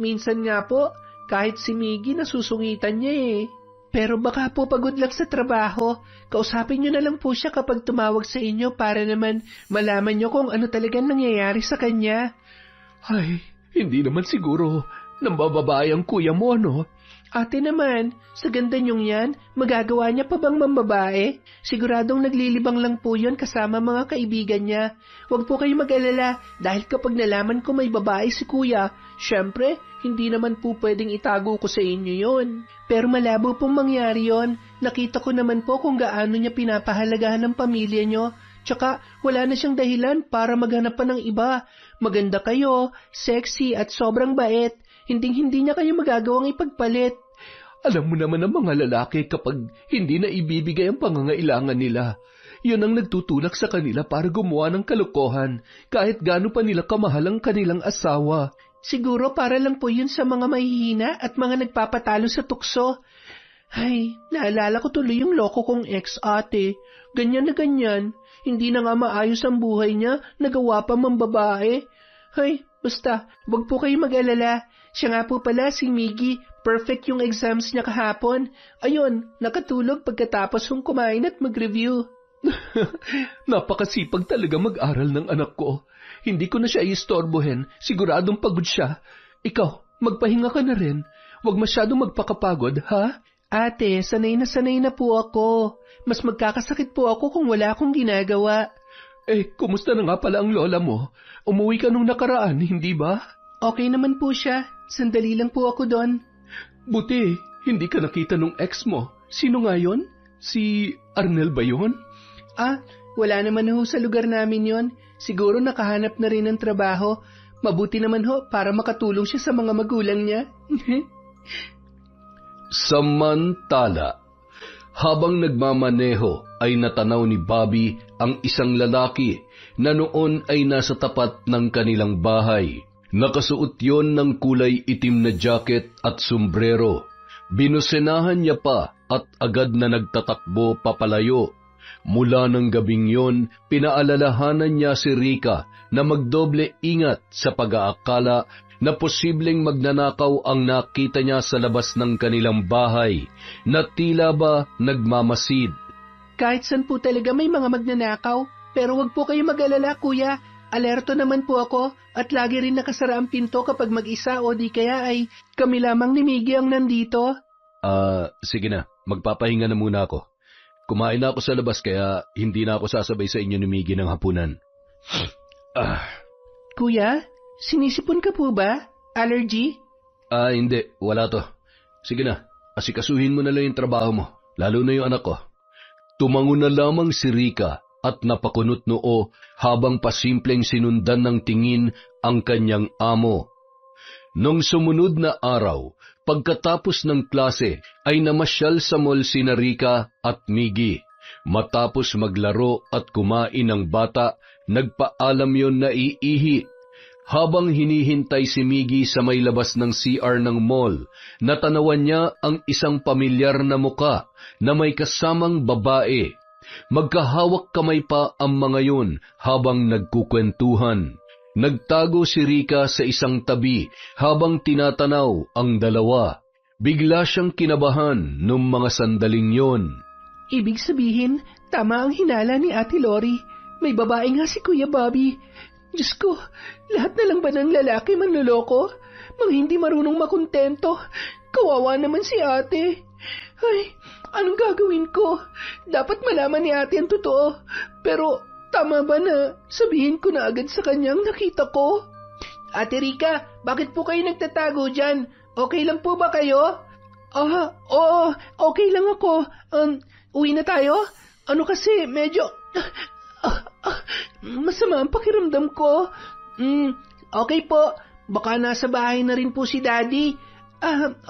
Minsan nga po, kahit si Miggy nasusungitan niya eh. Pero baka po pagod lang sa trabaho, kausapin niyo na lang po siya kapag tumawag sa inyo para naman malaman niyo kung ano talagang nangyayari sa kanya. Ay, hindi naman siguro nambababae ang kuya mo, no? Ate naman, sa ganda niyong yan, magagawa niya pa bang mambabae? Siguradong naglilibang lang po yun kasama mga kaibigan niya. Huwag po kayo mag-alala dahil kapag nalaman ko may babae si kuya, syempre, hindi naman po pwedeng itago ko sa inyo yon. Pero malabo pong mangyari yon. Nakita ko naman po kung gaano niya pinapahalagahan ng pamilya niyo. Tsaka wala na siyang dahilan para maghanap pa ng iba. Maganda kayo, sexy at sobrang bait. Hindi niya kayo magagawang ipagpalit. Alam mo naman ang mga lalaki kapag hindi na ibibigay ang pangangailangan nila. Yun ang nagtutulak sa kanila para gumawa ng kalokohan kahit gaano pa nila kamahal ang kanilang asawa. Siguro para lang po yun sa mga mahihina at mga nagpapatalo sa tukso. Ay, naalala ko tuloy yung loko kong ex-ate. Ganyan na ganyan. Hindi na nga maayos ang buhay niya, nagawa pa mambabae. Ay, basta, wag po kayo mag-alala. Siya nga po pala si Miggy, perfect yung exams niya kahapon. Ayun, nakatulog pagkatapos kong kumain at mag-review. Napakasipag talaga mag-aral ng anak ko. Hindi ko na siya iistorbohin, siguradong pagod siya. Ikaw, magpahinga ka na rin. Huwag masyadong magpakapagod, ha? Ate, sanay na po ako. Mas magkakasakit po ako kung wala akong ginagawa. Kumusta na nga pala ang lola mo? Umuwi ka nung nakaraan, hindi ba? Okay naman po siya. Sandali lang po ako doon. Buti, hindi ka nakita nung ex mo. Sino nga yon? Si Arnel ba yon? Wala naman ho sa lugar namin yon. Siguro nakahanap na rin ng trabaho. Mabuti naman ho para makatulong siya sa mga magulang niya. Samantala, habang nagmamaneho ay natanaw ni Bobby ang isang lalaki na noon ay nasa tapat ng kanilang bahay. Nakasuot yon ng kulay itim na jacket at sombrero. Binusenahan niya pa at agad na nagtatakbo papalayo. Mula ng gabing yon, pinaalalahanan niya si Rika na magdoble ingat sa pag-aakala na posibleng magnanakaw ang nakita niya sa labas ng kanilang bahay na tila ba nagmamasid. Kahit saan po talaga may mga magnanakaw, pero wag po kayo mag-alala kuya. Alerto naman po ako at lagi rin nakasara ang pinto kapag mag-isa o di kaya ay kami lamang ni Miggy ang nandito. Sige na, magpapahinga na muna ako. Kumain na ako sa labas kaya hindi na ako sasabay sa inyo ni Miggy ng hapunan. Kuya, sinisipon ka po ba? Allergy? Hindi, wala to. Sige na, asikasuhin mo na lang yung trabaho mo, lalo na yung anak ko. Tumango na lamang si Rika at napakunot noo habang pasimpleng sinundan ng tingin ang kanyang amo. Nung sumunod na araw, Pagkatapos ng klase ay namasyal sa mall sina Rika at Miggy. Matapos maglaro at kumain ng bata, nagpaalam yon na iihi. Habang hinihintay si Miggy sa may labas ng CR ng mall, natanawan niya ang isang pamilyar na muka na may kasamang babae. Magkahawak kamay pa ang mga yun habang nagkukwentuhan. Nagtago si Rika sa isang tabi habang tinatanaw ang dalawa. Bigla siyang kinabahan nung mga sandaling yon. Ibig sabihin, tama ang hinala ni Ate Lori. May babae nga si Kuya Bobby. Diyos ko, lahat na lang ba ng lalaki manloloko? Mga hindi marunong makontento. Kawawa naman si ate. Ay, anong gagawin ko? Dapat malaman ni ate ang totoo. Pero tama ba na sabihin ko na agad sa kanyang nakita ko? Ate Rika, bakit po kayo nagtatago dyan? Okay lang po ba kayo? Oo, okay lang ako. Uwi na tayo? Ano kasi, medyo masama ang pakiramdam ko. Okay po. Baka nasa bahay na rin po si Daddy.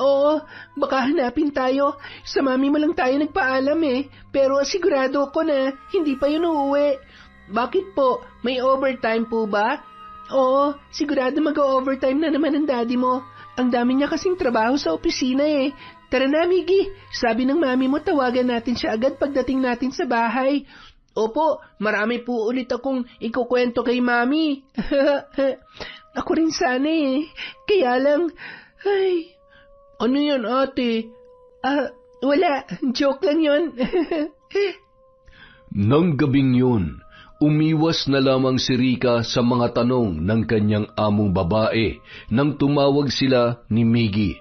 Oo, baka hanapin tayo. Sa mami mo lang tayo nagpaalam pero sigurado ko na hindi pa yun uuwi. Bakit po? May overtime po ba? Oo, sigurado mag-overtime na naman ang daddy mo. Ang dami niya kasing trabaho sa opisina Tara na, Miggy. Sabi ng mami mo tawagan natin siya agad pagdating natin sa bahay. Opo, marami po ulit akong ikukwento kay mami. Ako rin sana Kaya lang, ay, ano yan ate? Wala, joke lang yun. Nang gabing yun, umiwas na lamang si Rika sa mga tanong ng kanyang among babae nang tumawag sila ni Miggy.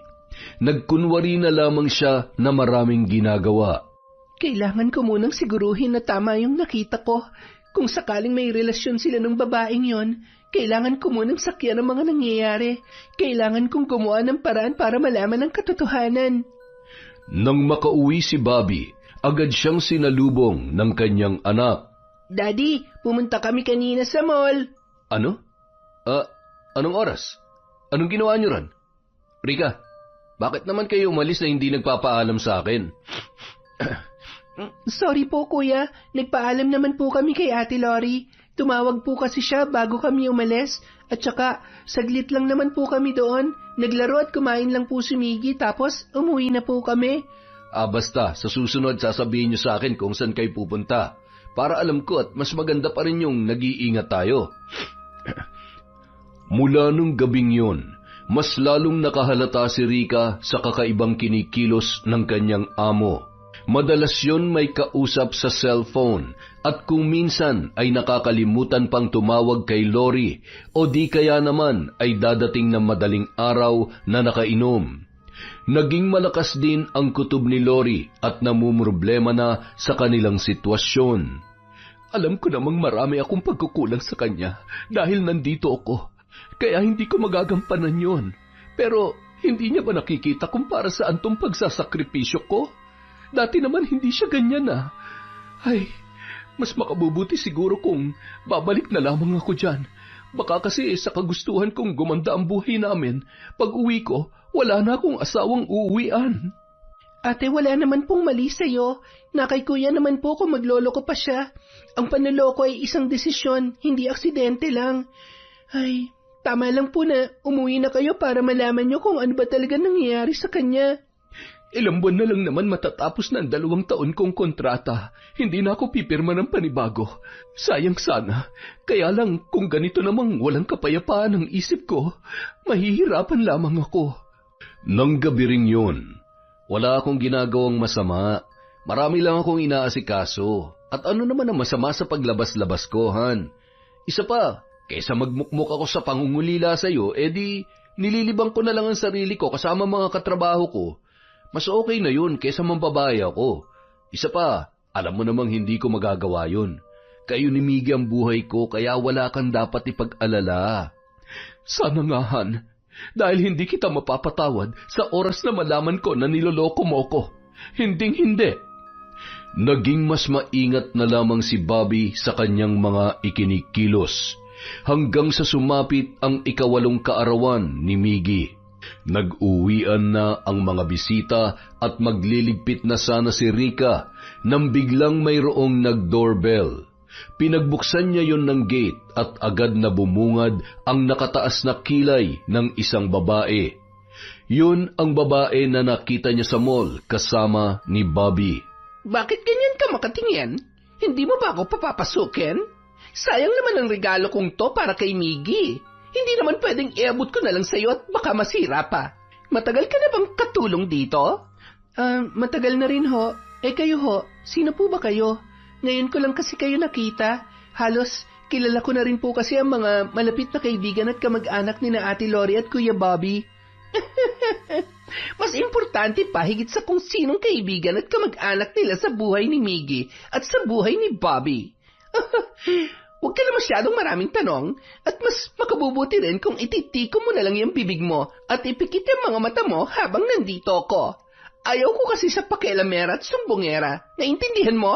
Nagkunwari na lamang siya na maraming ginagawa. Kailangan ko munang siguruhin na tama yung nakita ko. Kung sakaling may relasyon sila ng babaeng yon, kailangan ko munang sakyan ang mga nangyayari. Kailangan kong gumawa ng paraan para malaman ang katotohanan. Nang makauwi si Bobby, agad siyang sinalubong ng kanyang anak. Daddy, pumunta kami kanina sa mall. Ano? Anong oras? Anong ginawa niyo ron? Rika, bakit naman kayo umalis na hindi nagpapaalam sa akin? Sorry po kuya, nagpaalam naman po kami kay Ate Lori. Tumawag po kasi siya bago kami umalis. At saka, saglit lang naman po kami doon. Naglaro at kumain lang po si Miggy tapos umuwi na po kami. Basta, sa susunod sasabihin niyo sa akin kung saan kayo pupunta. Para alam ko at mas maganda pa rin yung nag-iingat tayo. Mula nung gabing yun, mas lalong nakahalata si Rika sa kakaibang kinikilos ng kanyang amo. Madalas yon may kausap sa cellphone at kung minsan ay nakakalimutan pang tumawag kay Lori o di kaya naman ay dadating ng madaling araw na nakainom. Naging malakas din ang kutob ni Lori at namumroblema na sa kanilang sitwasyon. Alam ko namang marami akong pagkukulang sa kanya dahil nandito ako, kaya hindi ko magagampanan yon. Pero hindi niya ba nakikita kung para saan tong pagsasakripisyo ko? Dati naman hindi siya ganyan Ay, mas makabubuti siguro kung babalik na lamang ako dyan. Baka kasi sa kagustuhan kong gumanda ang buhay namin, pag uwi ko, wala na akong asawang uuwian. Ate, wala naman pong mali sa'yo. Na kay kuya naman po kung magloloko pa siya. Ang panloloko ay isang desisyon, hindi aksidente lang. Ay, tama lang po na umuwi na kayo para malaman nyo kung ano ba talaga nangyayari sa kanya. Ilang buwan na lang naman matatapos na ang 2 taon kong kontrata. Hindi na ako pipirma ng panibago. Sayang sana. Kaya lang kung ganito namang walang kapayapaan ang isip ko, mahihirapan lamang ako. Nang gabi ring yun, wala akong ginagawang masama. Marami lang akong inaasikaso. At ano naman ang masama sa paglabas-labas ko, Han? Isa pa, kaysa magmukmuk ako sa pangungulila sa'yo, edi nililibang ko na lang ang sarili ko kasama mga katrabaho ko. Mas okay na yun kaysa mambabae ako. Isa pa, alam mo namang hindi ko magagawa yun. Kayo ni Miggy ang buhay ko kaya wala kang dapat ipag-alala. Sana nga, Han. Dahil hindi kita mapapatawad sa oras na malaman ko na niloloko mo ko. Hinding-hindi. Naging mas maingat na lamang si Bobby sa kanyang mga ikinikilos hanggang sa sumapit ang 8 kaarawan ni Miggy. Nag-uwian na ang mga bisita at magliligpit na sana si Rika nang biglang mayroong nag-doorbell. Pinagbuksan niya yon ng gate at agad na bumungad ang nakataas na kilay ng isang babae. Yun ang babae na nakita niya sa mall kasama ni Bobby. Bakit ganyan ka makatingin? Hindi mo ba ako papapasukin? Sayang naman ang regalo kong to para kay Miggy. Hindi naman pwedeng iabot ko na lang sa'yo at baka masira pa. Matagal ka na bang katulong dito? Matagal na rin ho. Kayo ho, sino po ba kayo? Ngayon ko lang kasi kayo nakita. Halos kilala ko na rin po kasi ang mga malapit na kaibigan at kamag-anak ni na Ate Lori at Kuya Bobby. Mas importante pa higit sa kung sinong kaibigan at kamag-anak nila sa buhay ni Miggy at sa buhay ni Bobby. Huwag ka na masyadong maraming tanong at mas makabubuti rin kung ititiko mo na lang yung bibig mo at ipikit yung mga mata mo habang nandito ako. Ayaw ko kasi sa pakialamera at sumbongera. Naintindihan mo?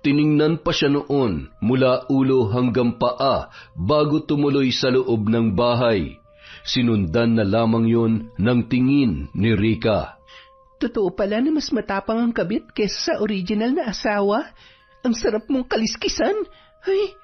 Tiningnan pa siya noon mula ulo hanggang paa bago tumuloy sa loob ng bahay. Sinundan na lamang yon ng tingin ni Rika. Totoo pala na mas matapang ang kabit kesa sa original na asawa. Ang sarap mong kaliskisan. Ay,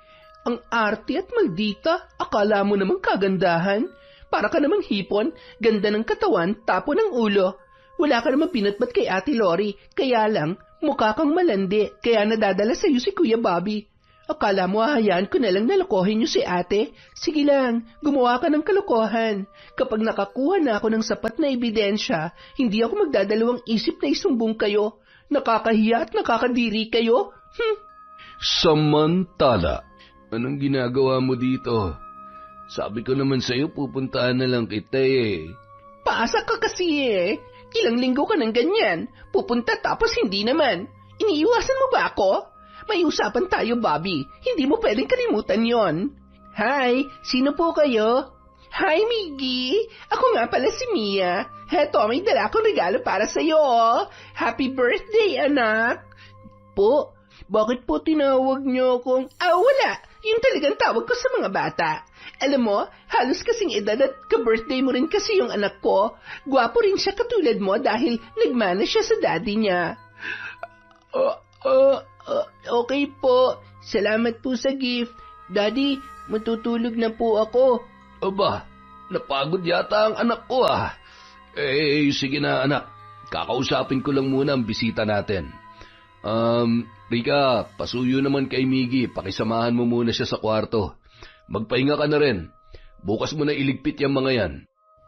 ang arte at maldita. Akala mo namang kagandahan. Para ka namang hipon, ganda ng katawan, tapo ng ulo. Wala ka namang pinatbat kay Ate Lori, kaya lang, mukha kang malandi, kaya nadadala sa'yo si Kuya Bobby. Akala mo hahayaan ko na lang nalokohin niyo si ate? Sige lang, gumawa ka ng kalokohan. Kapag nakakuha na ako ng sapat na ebidensya, hindi ako magdadalawang isip na isumbong kayo. Nakakahiya at nakakadiri kayo. Samantala, anong ginagawa mo dito? Sabi ko naman sa'yo pupuntahan na lang kita eh. Paasa ka kasi eh. Ilang linggo ka ng ganyan. Pupunta tapos hindi naman. Iniiwasan mo ba ako? May usapan tayo, Bobby. Hindi mo pwedeng kalimutan yon. Hi, sino po kayo? Hi, Miggy. Ako nga pala si Mia. Heto, may dala akong regalo para sa'yo. Happy birthday, anak. Po, bakit po tinawag niyo akong... Wala. Yung talagang tawag ko sa mga bata. Alam mo, halos kasing edad at ka-birthday mo rin kasi yung anak ko. Gwapo rin siya katulad mo dahil nagmana siya sa daddy niya. Okay po. Salamat po sa gift. Daddy, matutulog na po ako. Aba, napagod yata ang anak ko ah. Sige na anak. Kakausapin ko lang muna ang bisita natin. Rika, pasuyo naman kay Miggy. Pakisamahan mo muna siya sa kwarto. Magpahinga ka na rin. Bukas mo na iligpit yung mga yan.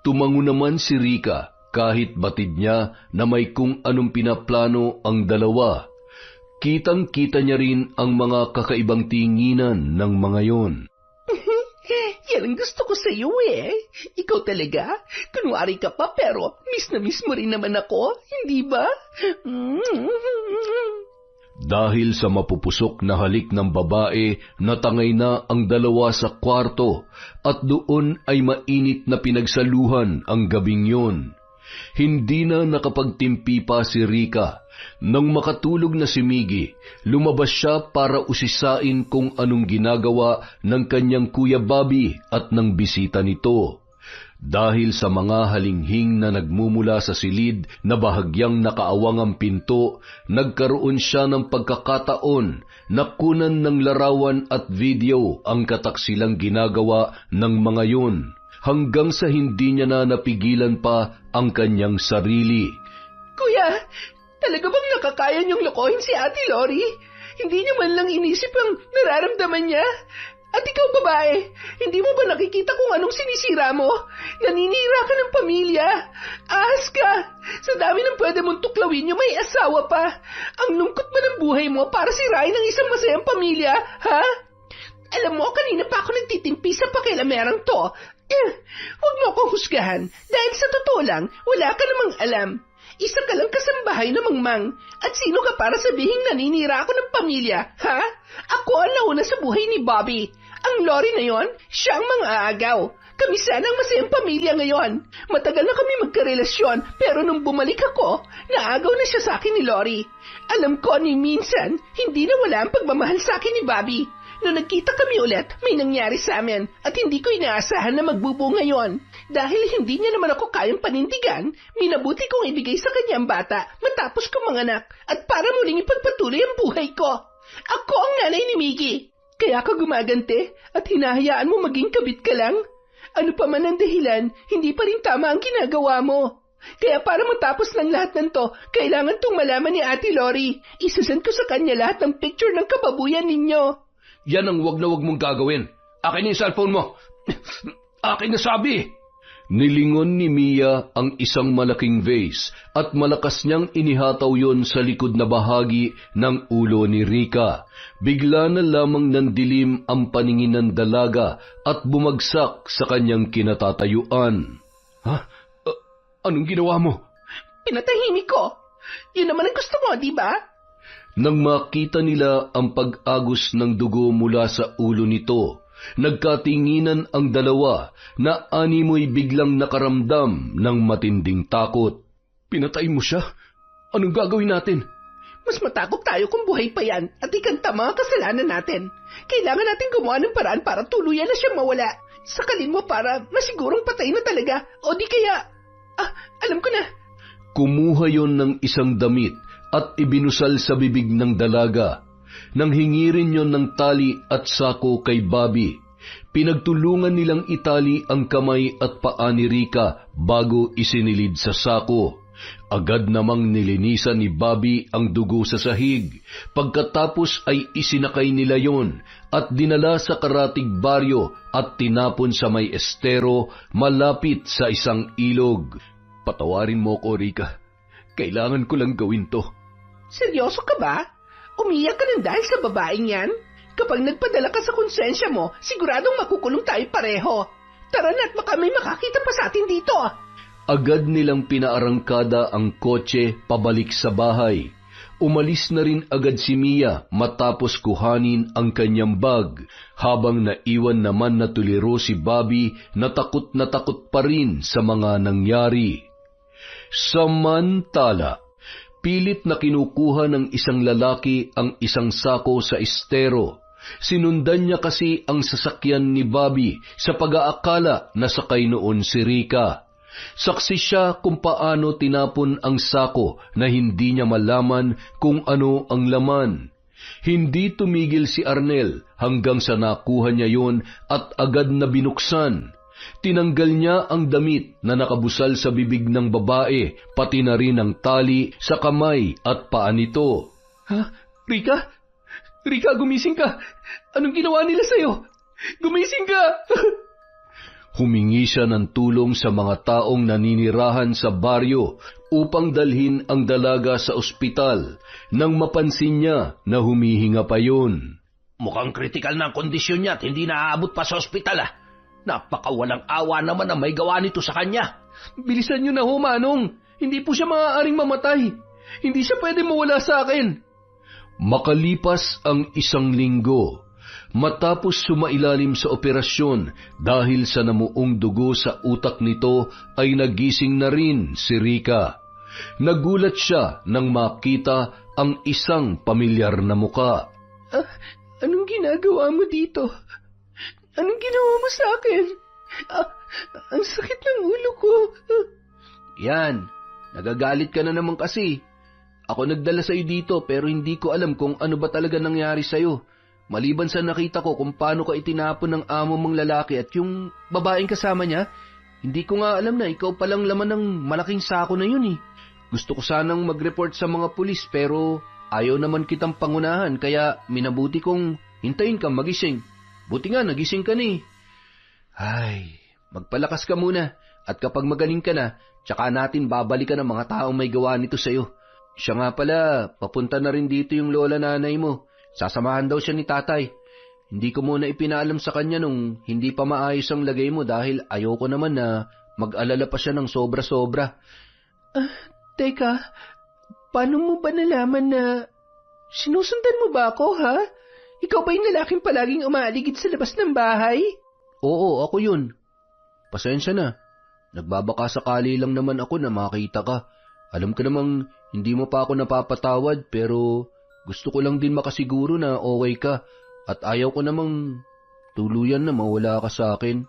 Tumango naman si Rika kahit batid niya na may kung anong pinaplano ang dalawa. Kitang-kita niya rin ang mga kakaibang tinginan ng mga yon. Yan ang gusto ko sa iyo eh. Ikaw talaga? Kunwari ka pa pero miss na miss mo rin naman ako, hindi ba? Dahil sa mapupusok na halik ng babae, natangay na ang dalawa sa kwarto at doon ay mainit na pinagsaluhan ang gabing yon. Hindi na nakapagtimpi pa si Rika. Nang makatulog na si Miggy, lumabas siya para usisain kung anong ginagawa ng kanyang Kuya Bobby at ng bisita nito. Dahil sa mga halinghing na nagmumula sa silid na bahagyang nakaawang ang pinto, nagkaroon siya ng pagkakataon na kunan ng larawan at video ang kataksilang ginagawa ng mga yun, hanggang sa hindi niya na napigilan pa ang kanyang sarili. Kuya, talaga bang nakakaya niyong lokohin si Ate Lori? Hindi niyo man lang inisip ang nararamdaman niya? At ikaw, babae, hindi mo ba nakikita kung anong sinisira mo? Naninira ka ng pamilya. Ahas ka. Sa dami ng pwede mong tuklawin niyo, may asawa pa. Ang lungkot ba ng buhay mo para sirain ang isang masayang pamilya, ha? Alam mo, kanina pa ako nagtitimpi sa pakialamerang to. Huwag mo akong husgahan. Dahil sa totoo lang, wala ka namang alam. Isa ka lang kasambahay na mangmang. At sino ka para sabihing naninira ako ng pamilya, ha? Ako ang nauna sa buhay ni Bobby. Ang Lori na yon, siya ang mang-aagaw. Kami sana ang masayang pamilya ngayon. Matagal na kami magkarelasyon, pero nung bumalik ako, naagaw na siya sa akin ni Lori. Alam ko ni minsan, hindi na wala ang pagmamahal sa akin ni Bobby. Noong nagkita kami ulit, may nangyari sa amin at hindi ko inaasahan na magbubunga yon. Dahil hindi niya naman ako kayang panindigan, minabuti kong ibigay sa kanya ang bata matapos kong manganak at para muling ipagpatuloy ang buhay ko. Ako ang nanay ni Miggy. Kaya ka gumagante at hinahayaan mo maging kabit ka lang? Ano pa man ang dahilan, hindi pa rin tama ang ginagawa mo. Kaya para matapos ng lahat ng to, kailangan tong malaman ni Ate Lori. Isasend ko sa kanya lahat ng picture ng kababuyan ninyo. Yan ang wag na wag mong gagawin. Akin yung cellphone mo. Akin na sabi. Nilingon ni Mia ang isang malaking vase at malakas niyang inihataw yon sa likod na bahagi ng ulo ni Rika. Bigla na lamang nandilim ang paningin ng dalaga at bumagsak sa kanyang kinatatayuan. Ha? Anong ginawa mo? Pinatahimik ko. Yun naman ang gusto mo, di ba? Nang makita nila ang pag-agos ng dugo mula sa ulo nito, nagkatinginan ang dalawa na animoy biglang nakaramdam ng matinding takot. Pinatay mo siya? Anong gagawin natin? Mas matakot tayo kung buhay pa yan at ikanta mga kasalanan natin. Kailangan natin gumawa ng paraan para tuluyan na siyang mawala. Sakalin mo para masigurong patay na talaga o di kaya... alam ko na. Kumuha yon ng isang damit at ibinusal sa bibig ng dalaga. Nang hingirin yon ng tali at sako kay Bobby, pinagtulungan nilang itali ang kamay at paa ni Rika bago isinilid sa sako. Agad namang nilinisan ni Bobby ang dugo sa sahig. Pagkatapos ay isinakay nila yon at dinala sa karatig baryo at tinapon sa may estero malapit sa isang ilog. Patawarin mo ko, Rika. Kailangan ko lang gawin to. Seryoso ka ba? Umiyak ka ng dahil sa babaeng yan? Kapag nagpadala ka sa konsensya mo, siguradong makukulong tayo pareho. Tara na at baka may makakita pa sa atin dito. Agad nilang pinaarangkada ang kotse pabalik sa bahay. Umalis na rin agad si Mia matapos kuhanin ang kanyang bag, habang naiwan naman na tuliro si Bobby na takot pa rin sa mga nangyari. Samantala, pilit na kinukuha ng isang lalaki ang isang sako sa estero. Sinundan niya kasi ang sasakyan ni Bobby sa pag-aakala na sakay noon si Rika. Saksi siya kung paano tinapon ang sako na hindi niya malaman kung ano ang laman. Hindi tumigil si Arnel hanggang sa nakuha niya yon at agad na binuksan. Tinanggal niya ang damit na nakabusal sa bibig ng babae, pati na rin ang tali sa kamay at paa nito. Ha? Rika? Rika, gumising ka! Anong ginawa nila sa'yo? Gumising ka! Humingi siya ng tulong sa mga taong naninirahan sa baryo upang dalhin ang dalaga sa ospital nang mapansin niya na humihinga pa yun. Mukhang kritikal na ang kondisyon niya at hindi naaabot pa sa ospital ah. Napakawalang awa naman ang may gawa nito sa kanya. Bilisan niyo na ho, Manong. Hindi po siya maaaring mamatay. Hindi siya pwede mawala sa akin. Makalipas ang 1 linggo, matapos sumailalim sa operasyon dahil sa namuong dugo sa utak nito ay nagising na rin si Rika. Nagulat siya nang makita ang isang pamilyar na muka. Anong ginagawa mo dito? Anong ginawa mo sa akin? Ang sakit ng ulo ko. Yan, nagagalit ka na naman kasi. Ako nagdala sa'yo dito pero hindi ko alam kung ano ba talaga nangyari sa'yo. Maliban sa nakita ko kung paano ka itinapon ng amo mong lalaki at yung babaeng kasama niya, hindi ko nga alam na ikaw palang laman ng malaking sako na yun eh. Gusto ko sanang mag-report sa mga pulis pero ayaw naman kitang pangunahan kaya minabuti kong hintayin kang magising. Buti nga nagising ka na eh. Ay, magpalakas ka muna at kapag magaling ka na, tsaka natin babalikan ang mga taong may gawa nito sa'yo. Siya nga pala, papunta na rin dito yung lola nanay mo. Sasamahan daw siya ni tatay. Hindi ko muna ipinaalam sa kanya nung hindi pa maayos ang lagay mo dahil ayoko naman na mag-alala pa siya ng sobra-sobra. Teka, paano mo ba nalaman na sinusundan mo ba ako, ha? Ikaw ba yung lalaking palaging umaaligid sa labas ng bahay? Oo, ako yun. Pasensya na. Nagbabaka sakali lang naman ako na makita ka. Alam ko namang hindi mo pa ako napapatawad pero gusto ko lang din makasiguro na okay ka at ayaw ko namang tuluyan na mawala ka sa akin.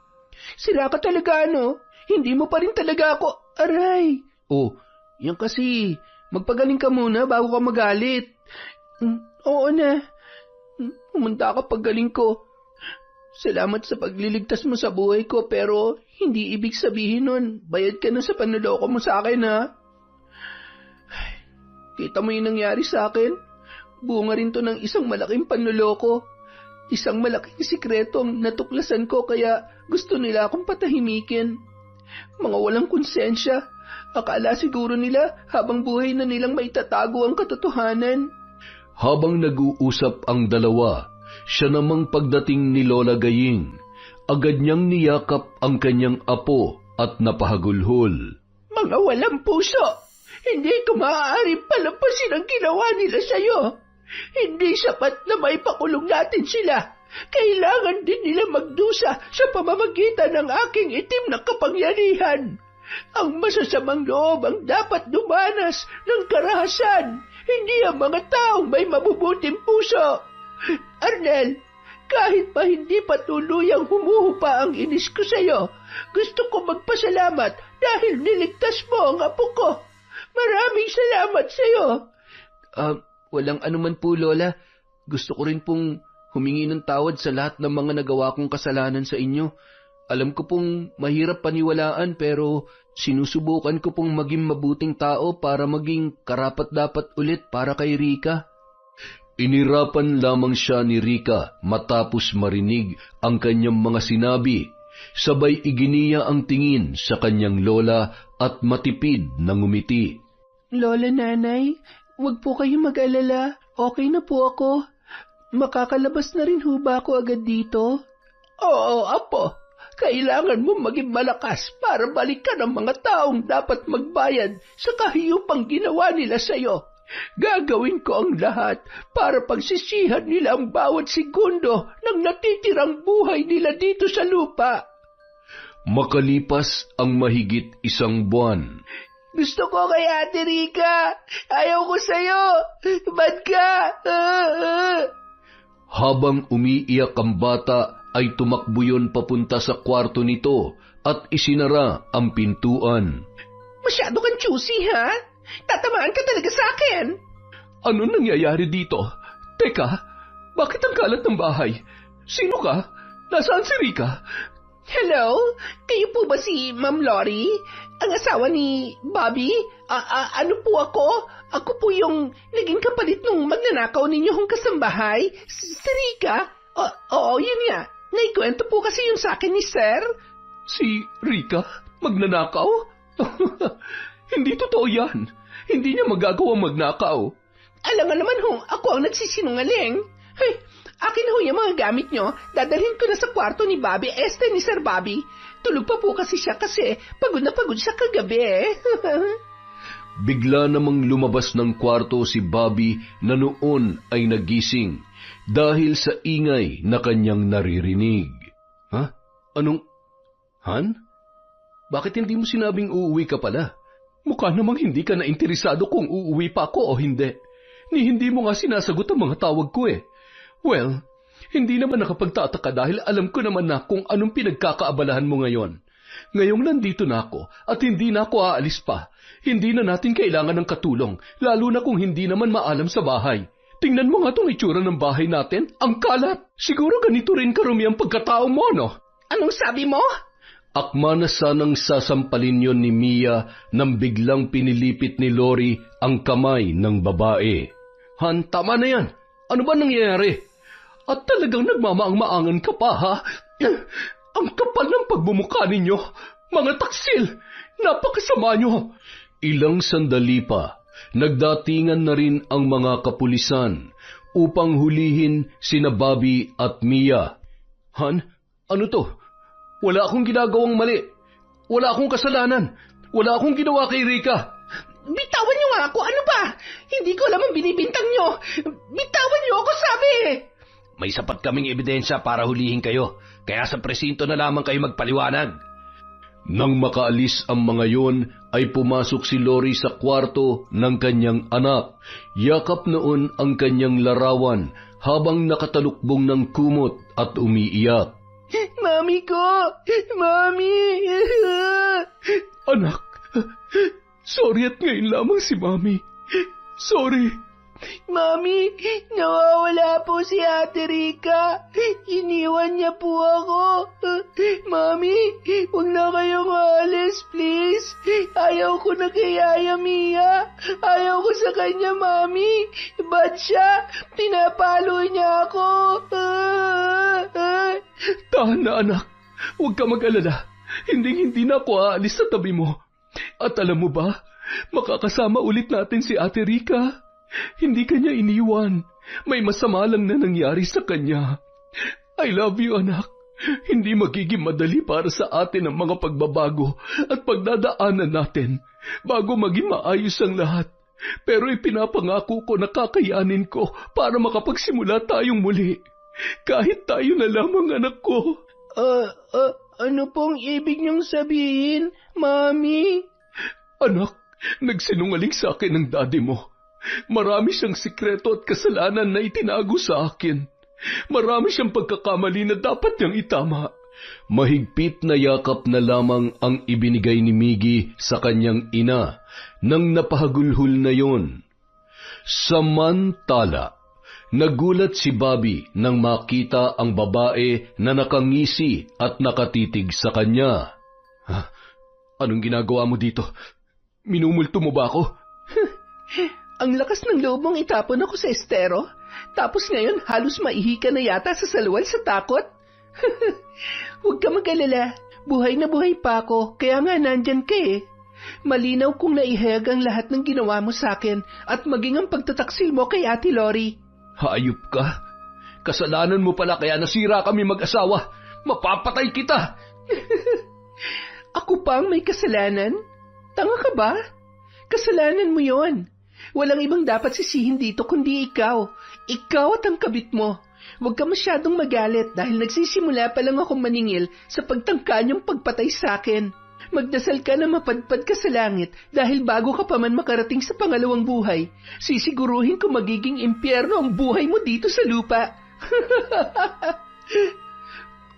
Sira ka talaga, ano? Hindi mo pa rin talaga ako... Aray! Oh, yan kasi. Magpagaling ka muna bago ka magalit. Oo na. Pumunta ka paggaling ko. Salamat sa pagliligtas mo sa buhay ko, pero hindi ibig sabihin nun, bayad ka na sa panloloko mo sa akin, ha? Kita mo yung nangyari sa akin? Bunga rin to ng isang malaking panloloko. Isang malaking sikretong natuklasan ko, kaya gusto nila akong patahimikin. Mga walang konsensya. Akala siguro nila habang buhay na nilang maitatago ang katotohanan. Habang nag-uusap ang dalawa, siya namang pagdating ni Lola Gaying, agad niyang niyakap ang kanyang apo at napahagulhol. Mga walang puso! Hindi ko maaaring palampasin ang ginawa nila sa'yo. Hindi sapat na may pakulong natin sila. Kailangan din nila magdusa sa pamamagitan ng aking itim na kapangyarihan. Ang masasamang loob ang dapat dumanas ng karahasan, hindi ang mga taong may mabubuting puso. Arnel, kahit pa hindi pa tuluyang humuhupa ang inis ko sa'yo, gusto ko magpasalamat dahil niligtas mo ang apo ko. Maraming salamat sa'yo. Walang anuman po, Lola. Gusto ko rin pong humingi ng tawad sa lahat ng mga nagawa kong kasalanan sa inyo. Alam ko pong mahirap paniwalaan pero sinusubukan ko pong maging mabuting tao para maging karapat-dapat ulit para kay Rika. Inirapan lamang siya ni Rika matapos marinig ang kanyang mga sinabi. Sabay iginiya ang tingin sa kanyang lola at matipid na ngumiti. Lola, Nanay, huwag po kayong mag-alala. Okay na po ako. Makakalabas na rin ho ba ako agad dito? Oo, apo. Kailangan mo maging malakas para balikan ang mga taong dapat magbayad sa kahiyupang ginawa nila sa'yo. Gagawin ko ang lahat para pagsisihan nila ang bawat segundo ng natitirang buhay nila dito sa lupa. Makalipas ang mahigit 1 buwan. Gusto ko kay Ate Rika. Ayaw ko sa'yo. Bad ka. Habang umiiyak ang bata, ay tumakbo yun papunta sa kwarto nito at isinara ang pintuan. Masyado kang choosy, ha? Tatamaan ka talaga sa akin. Ano nangyayari dito? Teka, bakit ang kalat ng bahay? Sino ka? Nasaan si Rika? Hello? Kayo po ba si Ma'am Lori? Ang asawa ni Bobby? Ano po ako? Ako po yung naging kapalit nung magnanakaw ninyong kasambahay? Si Rika? Oo, yun nga. Naikwento po kasi yun sa akin ni Sir. Si Rika? Magnanakaw? Hindi totoo yan. Hindi niya magagawang magnakaw. Alam nga naman ho, ako ang nagsisinungaling. Hey, akin ho yung mga gamit nyo. Dadalhin ko na sa kwarto ni Bobby, ni Sir Bobby. Tulog pa po kasi siya kasi pagod na pagod siya kagabi. Bigla namang lumabas ng kwarto si Bobby na noon ay nagising dahil sa ingay na kanyang naririnig. Ha? Anong... Han? Bakit hindi mo sinabing uuwi ka pala? Mukha namang hindi ka na interesado kung uuwi pa ako o hindi. Hindi mo nga sinasagot ang mga tawag ko eh. Well, hindi naman nakapagtataka dahil alam ko naman na kung anong pinagkakaabalahan mo ngayon. Ngayong nandito na ako at hindi na ako aalis pa. Hindi na natin kailangan ng katulong, lalo na kung hindi naman maalam sa bahay. Tingnan mo nga itong itsura ng bahay natin. Ang kalat. Siguro ganito rin karumi ang pagkatao mo, no? Anong sabi mo? Akma na sanang sasampalin yon ni Mia nang biglang pinilipit ni Lori ang kamay ng babae. Han, tama na yan. Ano ba nangyayari? At talagang nagmamaang-maangan ka pa, ha? Ang kapal ng pagbumuka ninyo. Mga taksil, napakasama nyo. Ilang sandali pa, nagdatingan na rin ang mga kapulisan upang hulihin sina Bobby at Mia. Han, ano to? Wala akong ginagawang mali. Wala akong kasalanan. Wala akong ginawa kay Rika. Bitawan niyo nga ako. Ano ba? Hindi ko alam ang binibintang niyo. Bitawan niyo ako, sabi. May sapat kaming ebidensya para hulihin kayo. Kaya sa presinto na lamang kayo magpaliwanag. Nang makaalis ang mga yon, ay pumasok si Lori sa kwarto ng kanyang anak. Yakap noon ang kanyang larawan habang nakatalukbong ng kumot at umiiyak. Ma, Mami ko! Mami! Anak, sorry at ngayon lamang si Mami. Sorry. Mami, nawawala po si Ate Rica. Iniwan niya po ako. Mami, huwag na kayong alis, please. Ayaw ko na kay Yaya Mia. Ayaw ko sa kanya, Mami. Ba't siya? Pinapalo niya ako. Tahan na anak, huwag ka mag-alala. Hindi na ako aalis sa tabi mo. At alam mo ba, makakasama ulit natin si Ate Rica. Hindi kanya iniwan. May masama lang na nangyari sa kanya. I love you, anak. Hindi magiging madali para sa atin ang mga pagbabago at pagdadaanan natin bago maging maayos ang lahat. Pero ipinapangako ko na kakayanin ko para makapagsimula tayong muli. Kahit tayo na lamang, anak ko. Ano pong ibig niyong sabihin, Mami? Anak, nagsinungaling sa akin ng daddy mo. Marami siyang sikreto at kasalanan na itinago sa akin. Marami siyang pagkakamali na dapat niyang itama. Mahigpit na yakap na lamang ang ibinigay ni Miggy sa kanyang ina nang napahagulhol na yon. Samantala, nagulat si Bobby nang makita ang babae na nakangisi at nakatitig sa kanya. Anong ginagawa mo dito? Minumulto mo ba ako? Ang lakas ng loob mong itapon ako sa estero, tapos ngayon halos maihi ka na yata sa salwal sa takot. Huwag ka mag-alala, buhay na buhay pa ako, kaya nga nandyan ka eh. Malinaw kung naihayag ang lahat ng ginawa mo sa akin at maging ang pagtataksil mo kay Ate Lori. Hayop ka. Kasalanan mo pala kaya nasira kami mag-asawa. Mapapatay kita. Ako pa ang may kasalanan? Tanga ka ba? Kasalanan mo yon. Walang ibang dapat sisihin dito kundi ikaw. Ikaw at ang kabit mo. Huwag ka masyadong magalit dahil nagsisimula pa lang akong maningil sa pagtangka niyong pagpatay sa akin. Magdasal ka na mapadpad ka sa langit dahil bago ka pa man makarating sa pangalawang buhay, sisiguruhin ko magiging impyerno ang buhay mo dito sa lupa.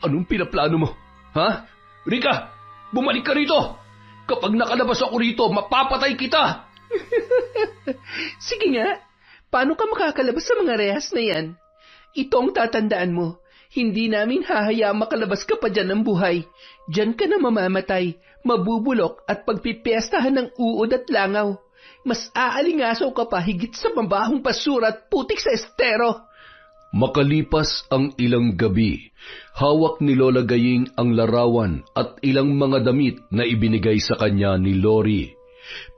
Anong pinaplano mo? Ha? Rica, bumalik ka rito! Kapag nakalabas ako rito, mapapatay kita! Sige nga, paano ka makakalabas sa mga rehas na yan? Itong tatandaan mo, hindi namin hahayaang makalabas ka pa dyan ng buhay. Diyan ka na mamamatay, mabubulok at pagpipiestahan ng uod at langaw. Mas aalingasaw ka pa higit sa mabahong basura at putik sa estero. Makalipas ang ilang gabi, hawak ni Lola Gaying ang larawan at ilang mga damit na ibinigay sa kanya ni Lori.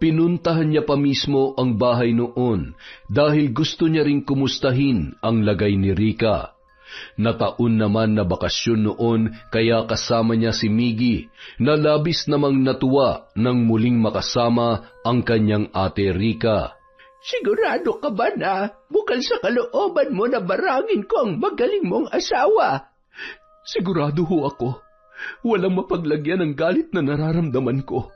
Pinuntahan niya pa mismo ang bahay noon dahil gusto niya ring kumustahin ang lagay ni Rica. Nataon naman na bakasyon noon kaya kasama niya si Miggy na labis namang natuwa nang muling makasama ang kanyang ate Rica. Sigurado ka ba na bukal sa kalooban mo na barangin ko ang magaling mong asawa? Sigurado ho ako. Walang mapaglagyan ng galit na nararamdaman ko.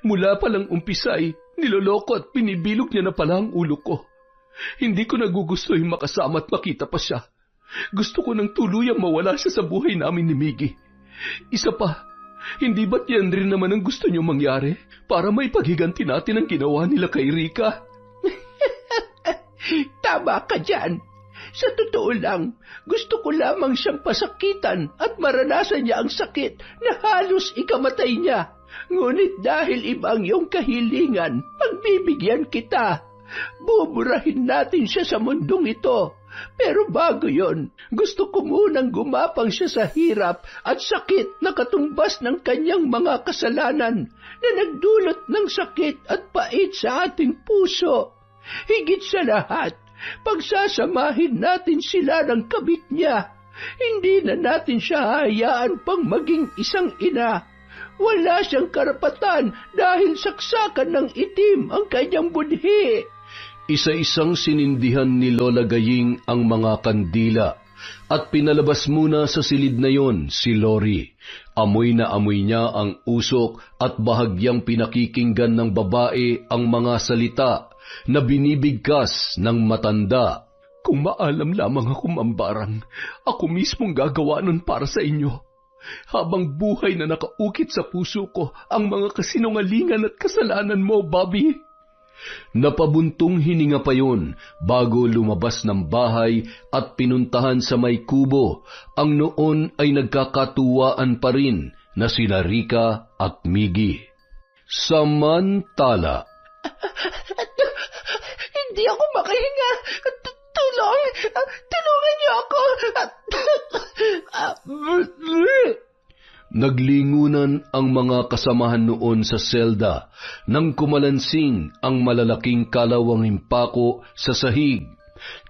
Mula palang umpisay, niloloko at pinibilog niya na pala ang ulo ko. Hindi ko nagugusto yung makasama at makita pa siya. Gusto ko nang tuluyang mawala siya sa buhay namin ni Miggy. Isa pa, hindi ba't yan rin naman ang gusto niyo mangyari para maipaghiganti natin ang ginawa nila kay Rica? Tama ka dyan. Sa totoo lang, gusto ko lamang siyang pasakitan at maranasan niya ang sakit na halos ikamatay niya. Ngunit dahil ibang iyong kahilingan, pagbibigyan kita. Buburahin natin siya sa mundong ito. Pero bago yon, gusto ko munang gumapang siya sa hirap at sakit na katumbas ng kanyang mga kasalanan na nagdulot ng sakit at pait sa ating puso. Higit sa lahat, pagsasamahin natin sila ng kabit niya. Hindi na natin siya hayaan pang maging isang ina. Wala siyang karapatan dahil saksakan ng itim ang kanyang budhi. Isa-isang sinindihan ni Lola Gaying ang mga kandila at pinalabas muna sa silid na yon si Lori. Amoy na amoy niya ang usok at bahagyang pinakikinggan ng babae ang mga salita na binibigkas ng matanda. Kung maalam lamang ako mambarang, ako mismong gagawa nun para sa inyo. Habang buhay na nakaukit sa puso ko ang mga kasinungalingan at kasalanan mo, Bobby. Napabuntong hininga pa yon bago lumabas ng bahay at pinuntahan sa may kubo ang noon ay nagkakatuwaan pa rin na sina Rika at Miggy. Samantala, Hindi ako makahinga. Tulungan niyo ako. naglingunan ang mga kasamahan noon sa selda nang kumalansing ang malalaking kalawang himpako sa sahig.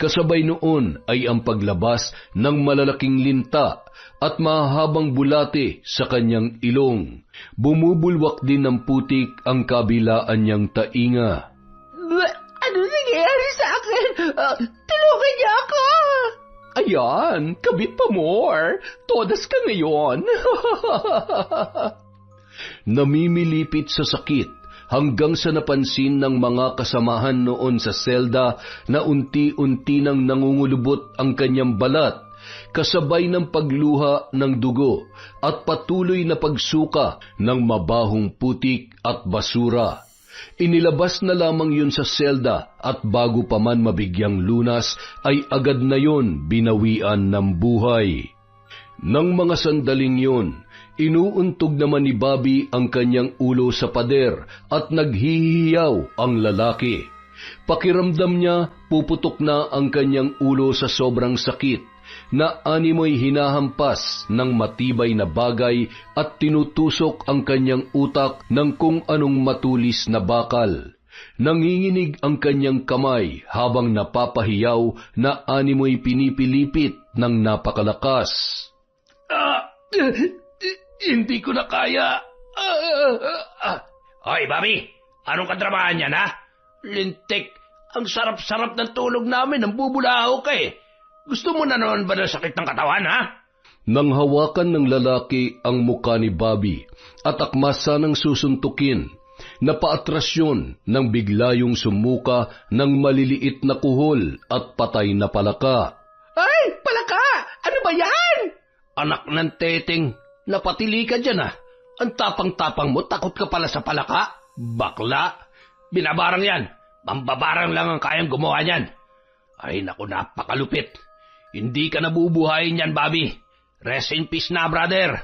Kasabay noon ay ang paglabas ng malalaking linta at mahabang bulate sa kanyang ilong. Bumubulwak din ng putik ang kabilaan niyang tainga. Ano nangyayari sa akin? Tulungan niyo ako. Ayan, kabit pa more. Todas ka ngayon. Namimilipit sa sakit hanggang sa napansin ng mga kasamahan noon sa selda na unti-unti nang nangungulubot ang kanyang balat, kasabay ng pagluha ng dugo at patuloy na pagsuka ng mabahong putik at basura. Inilabas na lamang yun sa selda at bago pa man mabigyang lunas ay agad na yun binawian ng buhay. Nang mga sandaling yun, inuuntog naman ni Bobby ang kanyang ulo sa pader at naghihiyaw ang lalaki. Pakiramdam niya puputok na ang kanyang ulo sa sobrang sakit na animoy hinahampas ng matibay na bagay at tinutusok ang kanyang utak ng kung anong matulis na bakal. Nanginginig ang kanyang kamay habang napapahiyaw na animoy pinipilipit ng napakalakas. Hindi ko na kaya. Hoy, Bobby! Anong katrabahan yan, ha? Lintik, ang sarap-sarap ng tulog namin, ang bubulaho ka eh. Gusto mo na naman ba ng sakit ng katawan, ha? Nang hawakan ng lalaki ang muka ni Bobby at akmasa ng susuntukin, napaatras yun nang bigla yung sumuka ng maliliit na kuhol at patay na palaka. Ay, palaka! Ano ba yan? Anak ng teteng, napatili ka dyan, ha? Ang tapang-tapang mo, takot ka pala sa palaka? Bakla! Binabarang yan. Mambabarang lang ang kayang gumawa niyan. Ay, naku, napakalupit. Hindi ka nabubuhayin yan, Bobby. Rest in peace na, brother.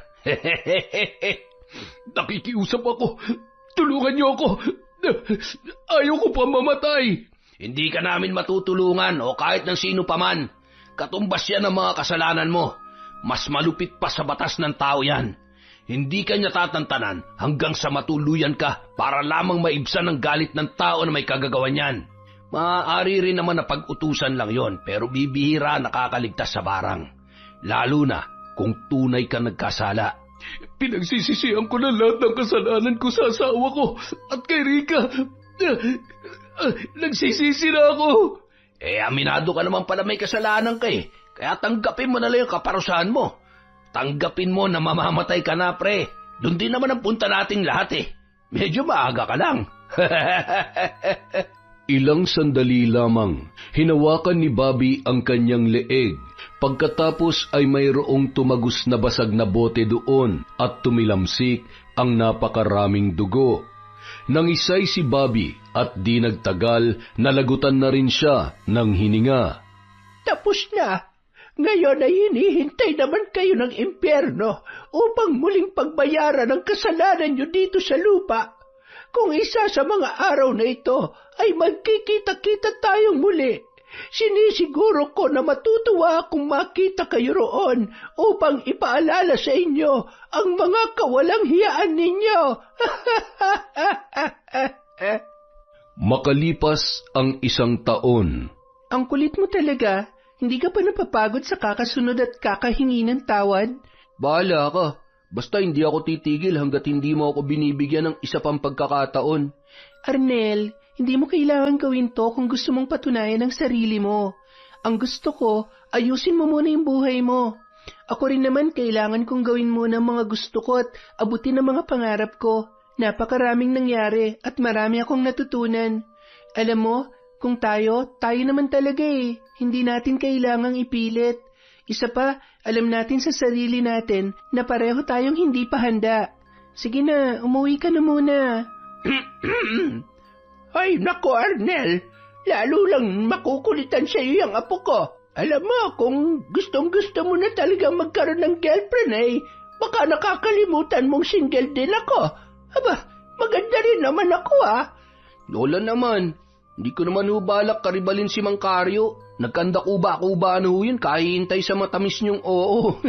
Nakikiusap ako. Tulungan niyo ako. Ayaw ko pa mamatay. Hindi ka namin matutulungan o kahit ng sino paman. Katumbas yan ang mga kasalanan mo. Mas malupit pa sa batas ng tao yan. Hindi ka niya tatantanan hanggang sa matuluyan ka para lamang maibsan ang galit ng tao na may kagagawan yan. Maaari rin naman na pag-utusan lang yon, pero bibihira nakakaligtas sa barang. Lalo na kung tunay ka nagkasala. Pinagsisisihan ko na lahat ng kasalanan ko sa asawa ko at kay Rika. Nagsisisi na ako. Aminado ka naman pala may kasalanan ka eh. Kaya tanggapin mo na lang yung kaparusahan mo. Tanggapin mo na mamamatay ka na, pre. Doon din naman ang punta nating lahat eh. Medyo maaga ka lang. Ilang sandali lamang, hinawakan ni Bobby ang kanyang leeg. Pagkatapos ay mayroong tumagos na basag na bote doon at tumilamsik ang napakaraming dugo. Nangisay si Bobby at di nagtagal nalagutan na rin siya ng hininga. Tapos na. Ngayon ay hinihintay naman kayo ng impyerno upang muling pagbayaran ang kasalanan nyo dito sa lupa. Kung isa sa mga araw na ito ay magkikita-kita tayong muli, sinisiguro ko na matutuwa akong makita kayo roon upang ipaalala sa inyo ang mga kawalang hiyaan ninyo. Makalipas ang 1 taon. Ang kulit mo talaga. Hindi ka pa napapagod sa kakasunod at kakahingi ng tawad? Bahala ka. Basta hindi ako titigil hanggat hindi mo ako binibigyan ng isa pang pagkakataon. Arnel, hindi mo kailangan gawin to kung gusto mong patunayan ang sarili mo. Ang gusto ko, ayusin mo muna yung buhay mo. Ako rin naman kailangan kong gawin muna ang mga gusto ko at abutin ang mga pangarap ko. Napakaraming nangyari at marami akong natutunan. Alam mo, kung tayo naman talaga eh. Hindi natin kailangang ipilit. Isa pa, Alam natin sa sarili natin na pareho tayong hindi pa handa. Sige na, umuwi ka na muna. Ay, nako Arnel, lalo lang makukulitan sa iyo yung apo ko. Alam mo, kung gustong-gusto mo na talagang magkaroon ng girlfriend ay baka nakakalimutan mong single din ako. Aba, maganda rin naman ako Lola naman, hindi ko naman balak karibalin si Mang Karyo. Nagkanda-kuba-kuba yun, kahihintay sa matamis niyong oo.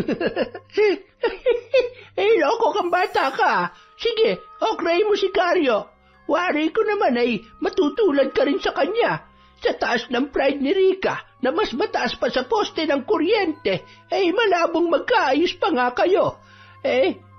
Loko kang bata ka. Sige, okray mo si Karyo. Wari ko naman ay matutulad ka rin sa kanya. Sa taas ng pride ni Rika na mas mataas pa sa poste ng kuryente, malabong magkaayos pa nga kayo.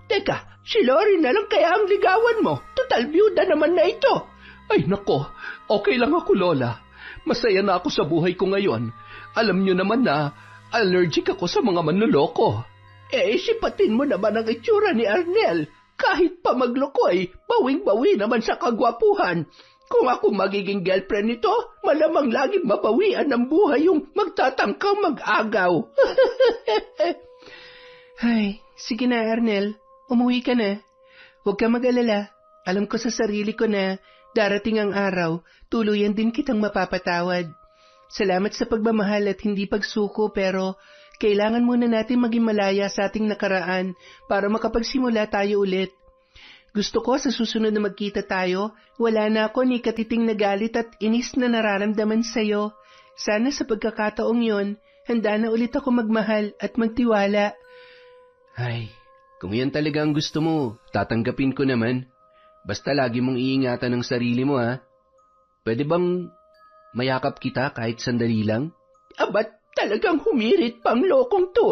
Teka, si Lori na lang kaya ang ligawan mo. Total byuda naman na ito. Ay nako, okay lang ako Lola. Masaya na ako sa buhay ko ngayon. Alam niyo naman na allergic ako sa mga manloloko. Sipatin mo naman ang itsura ni Arnel. Kahit pa magloko bawing-bawi naman sa kagwapuhan. Kung ako magiging girlfriend nito, malamang laging mabawian ng buhay yung magtatangkang mag-agaw. Ay, sige na Arnel, umuwi ka na. Huwag ka mag-alala. Alam ko sa sarili ko na darating ang araw, tuluyan din kitang mapapatawad. Salamat sa pagmamahal at hindi pagsuko pero kailangan muna natin maging malaya sa ating nakaraan para makapagsimula tayo ulit. Gusto ko sa susunod na magkita tayo, wala na ako ni katiting na galit at inis na nararamdaman sa'yo. Sana sa pagkakataong yon, handa na ulit ako magmahal at magtiwala. Ay, kung yan talaga ang gusto mo, tatanggapin ko naman. Basta lagi mong iingatan ang sarili mo Pwede bang mayakap kita kahit sandali lang? Abat talagang humirit pang lokong to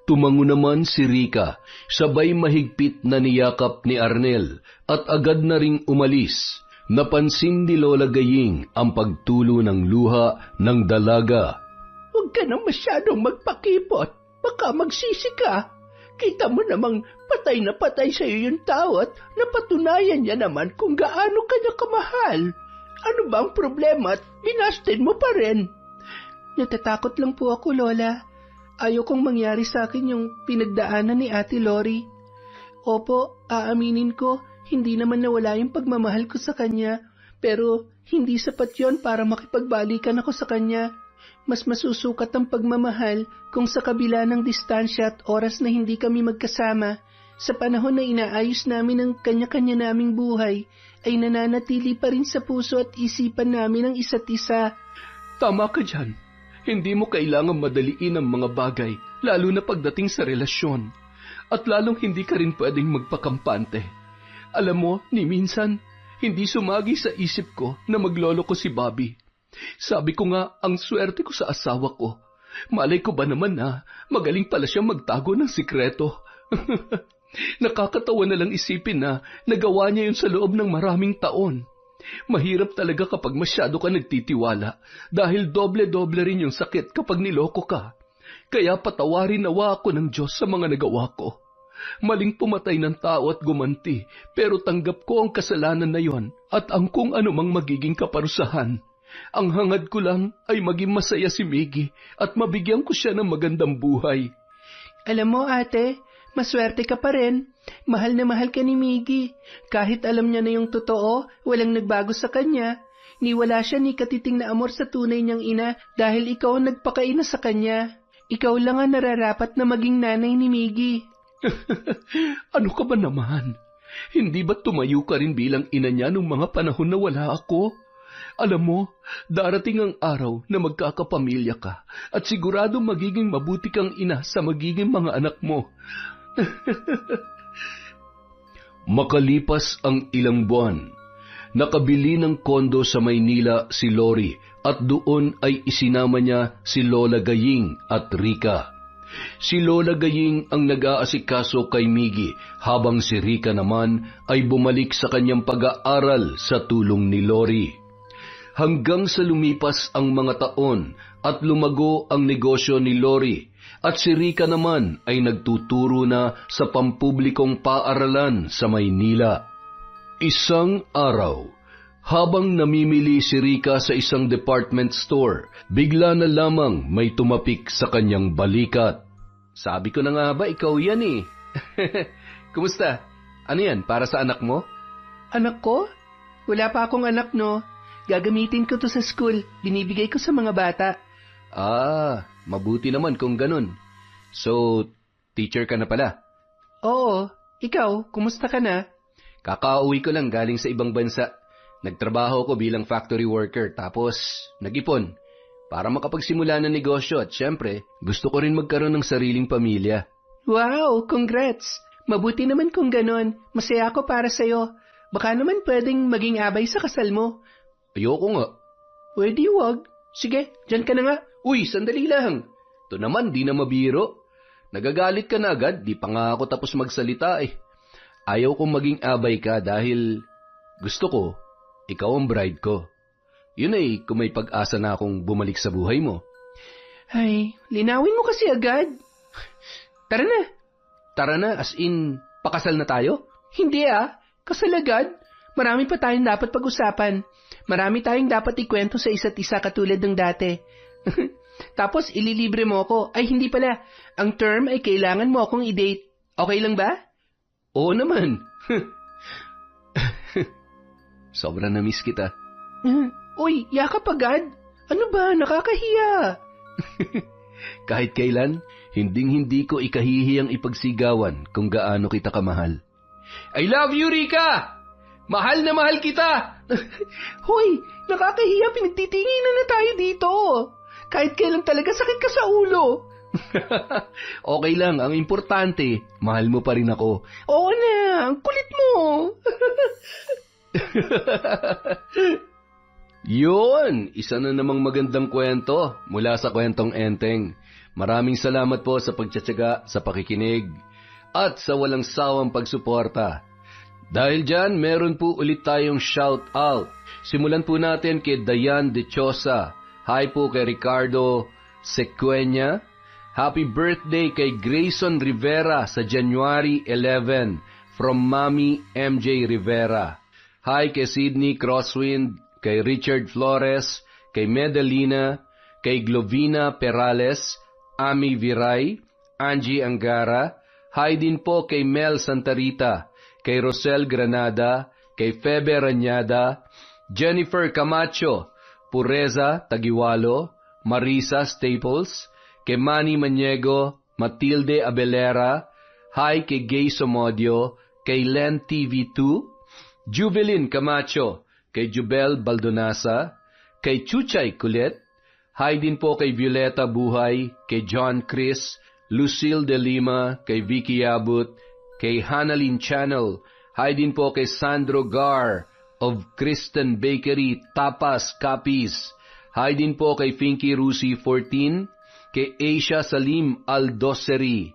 Tumango naman si Rika, sabay mahigpit na niyakap ni Arnel at agad na ring umalis. Napansin ni Lola Gaying ang pagtulo ng luha ng dalaga. Huwag ka nang masyadong magpakipot, baka magsisi ka. Kita mo namang patay na patay sa iyo yung tao at napatunayan niya naman kung gaano kanya kamahal. Ano bang problema at binasted mo pa rin? Natatakot lang po ako, Lola. Ayokong mangyari sa akin yung pinagdaanan ni Ate Lori. Opo, aaminin ko, hindi naman nawala yung pagmamahal ko sa kanya, pero hindi sapat yon para makipagbalikan ako sa kanya. Mas masusukat ang pagmamahal kung sa kabila ng distansya at oras na hindi kami magkasama, sa panahon na inaayos namin ang kanya-kanya naming buhay, ay nananatili pa rin sa puso at isipan namin ang isa't isa. Tama ka dyan. Hindi mo kailangan madaliin ang mga bagay, lalo na pagdating sa relasyon. At lalong hindi ka rin pwedeng magpakampante. Alam mo, ni minsan, hindi sumagi sa isip ko na maglolo ko si Bobby. Sabi ko nga, ang swerte ko sa asawa ko. Malay ko ba naman na magaling pala siya magtago ng sikreto. Nakakatawa na lang isipin na nagawa niya yun sa loob ng maraming taon. Mahirap talaga kapag masyado ka nagtitiwala dahil doble-doble rin yung sakit kapag niloko ka. Kaya patawarin nawa ako ng Diyos sa mga nagawa ko. Maling pumatay ng tao at gumanti, pero tanggap ko ang kasalanan na yon at ang kung anumang magiging kaparusahan. Ang hangad ko lang ay maging masaya si Miggy at mabigyan ko siya ng magandang buhay. Alam mo ate, maswerte ka pa rin. Mahal na mahal ka ni Miggy. Kahit alam niya na yung totoo, walang nagbago sa kanya. Niwala siya ni katiting na amor sa tunay niyang ina dahil ikaw ang nagpakaina sa kanya. Ikaw lang ang nararapat na maging nanay ni Miggy. Ano ka ba naman? Hindi ba tumayo ka rin bilang ina niya nung mga panahon na wala ako? Alam mo, darating ang araw na magkakapamilya ka at sigurado magiging mabuti kang ina sa magiging mga anak mo. Makalipas ang ilang buwan, nakabili ng kondo sa Maynila si Lori at doon ay isinama niya si Lola Gaying at Rika. Si Lola Gaying ang nag-aasikaso kay Miggy habang si Rika naman ay bumalik sa kanyang pag-aaral sa tulong ni Lori. Hanggang sa lumipas ang mga taon at lumago ang negosyo ni Lori at si Rika naman ay nagtuturo na sa pampublikong paaralan sa Maynila. Isang araw, habang namimili si Rika sa isang department store, bigla na lamang may tumapik sa kanyang balikat. Sabi ko na nga ba, ikaw yan eh. Kumusta? Ano yan, para sa anak mo? Anak ko? Wala pa akong anak, no? Gagamitin ko to sa school. Binibigay ko sa mga bata. Mabuti naman kung ganun. So, teacher ka na pala? Oo. Ikaw, kumusta ka na? Kakauwi ko lang galing sa ibang bansa. Nagtrabaho ko bilang factory worker, tapos nag-ipon para makapagsimula ng negosyo at syempre, gusto ko rin magkaroon ng sariling pamilya. Wow, congrats! Mabuti naman kung ganon. Masaya ako para sa'yo. Baka naman pwedeng maging abay sa kasal mo. Ayoko nga. Pwede wag. Sige, dyan ka na nga. Uy, sandali lang. Ito naman, di na mabiro. Nagagalit ka na agad, di pa nga ako tapos magsalita eh. Ayaw kong maging abay ka dahil gusto ko, ikaw ang bride ko. Yun ay kung may pag-asa na akong bumalik sa buhay mo. Ay, linawin mo kasi agad. Tara na. Tara na, as in, pakasal na tayo? Hindi kasal agad. Marami pa tayong dapat pag-usapan. Marami tayong dapat ikwento sa isa't isa katulad ng dati. Tapos ililibre mo ako. Ay hindi pala, ang term ay kailangan mo akong i-date. Okay lang ba? Oo naman. Sobrang na-miss kita. Uy, yakap agad. Ano ba, nakakahiya. Kahit kailan, hinding-hindi ko ikahihiyang ipagsigawan kung gaano kita kamahal. I love you, Rika! Mahal na mahal kita! Hoy, nakakahiya, pinagtitinginan na tayo dito. Kahit kailan talaga sakit ka sa ulo. Okay lang, ang importante, mahal mo pa rin ako. Oo na, ang kulit mo. Yun, isa na namang magandang kwento mula sa Kwentong Enteng. Maraming salamat po sa pagtsatsaga, sa pakikinig, at sa walang sawang pagsuporta. Dahil dyan, meron po ulit tayong shout out. Simulan po natin kay Dayan De Chosa. Hi po kay Ricardo Sequeña. Happy birthday kay Grayson Rivera sa January 11 from Mami MJ Rivera. Hi kay Sydney Crosswind, kay Richard Flores, kay Medellina, kay Glovina Perales, Ami Viray, Angie Angara. Hi din po kay Mel Santarita, kay Rosel Granada, kay Febe Rañada, Jennifer Camacho, Pureza Tagiwalo, Marisa Staples, kay Manny Maniego, Matilde Abelera, hi kay Gay Somodio, kay Len TV2, Juvelin Camacho, kay Jubel Baldonasa, kay Chuchay Kulit, hi din po kay Violeta Buhay, kay John Chris, Lucille De Lima, kay Vicky Abut, kay Hanalin Channel, hi din po kay Sandro Gar of Kristen Bakery, Tapas, Capiz, hi din po kay Finky Rusi 14, kay Asia Salim Aldoseri,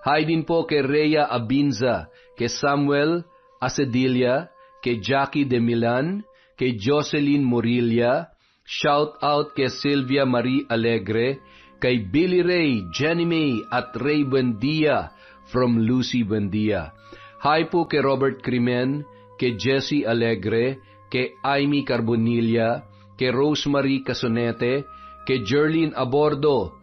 hi din po kay Rhea Abinza, kay Samuel Acedilia, kay Jackie De Milan, kay Jocelyn Morilia, shout out kay Sylvia Marie Alegre, kay Billy Ray, Jenny May at Ray Buendia from Lucy Buendia. Hi po kay Robert Crimen, kay Jessie Alegre, kay Amy Carbonilla, kay Rosemary Casonete, kay Jerlyn Abordo,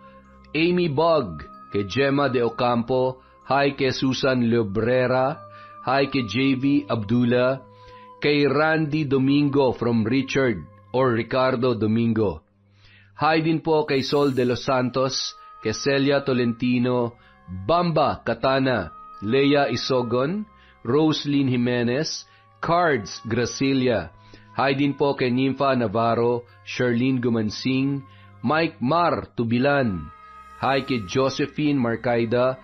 Amy Bug, kay Gemma De Ocampo, hi kay Susan Lebrera, hi kay JV Abdullah, kay Randy Domingo from Richard or Ricardo Domingo. Hi din po kay Sol de los Santos, kay Celia Tolentino, Bamba Katana, Leia Isogon, Roslyn Jimenez, Cards Gracilia. Hi din po kay Nympha Navarro, Charlene Gumansing, Mike Mar Tubilan. Hi kay Josephine Marcaida,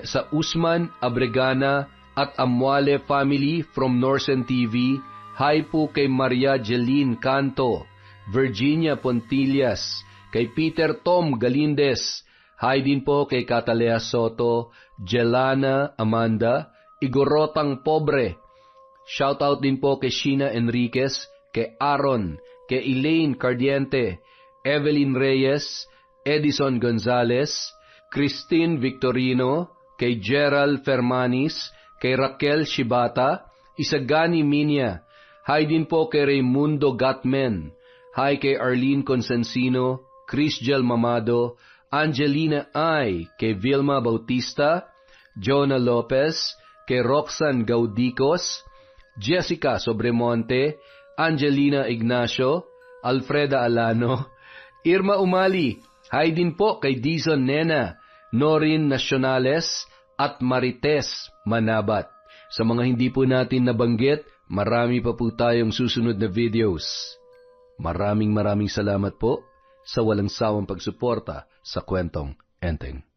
sa Usman Abregana at Amwale family from Norsen TV. Hi po kay Maria Jeline Canto, Virginia Pontillas, kay Peter Tom Galindez. Hi din po kay Catalea Soto, Jelana Amanda, Igorotang Pobre. Shout out din po kay Sheena Enriquez, kay Aaron, kay Elaine Cardiente, Evelyn Reyes, Edison Gonzalez, Christine Victorino, kay Gerald Fermanis, kay Raquel Shibata, Isagani Minya. Hi din po kay Raimundo Gatmen. Hi kay Arlene Consensino, Chris Gel Mamado, Angelina I, kay Vilma Bautista, Jonah Lopez, kay Roxanne Gaudicos, Jessica Sobremonte, Angelina Ignacio, Alfreda Alano, Irma Umali, hi din po kay Dizon Nena, Norin Nacionales, at Marites Manabat. Sa mga hindi po natin nabanggit, marami pa po tayong susunod na videos. Maraming salamat po sa walang sawang pagsuporta sa Kwentong Enteng.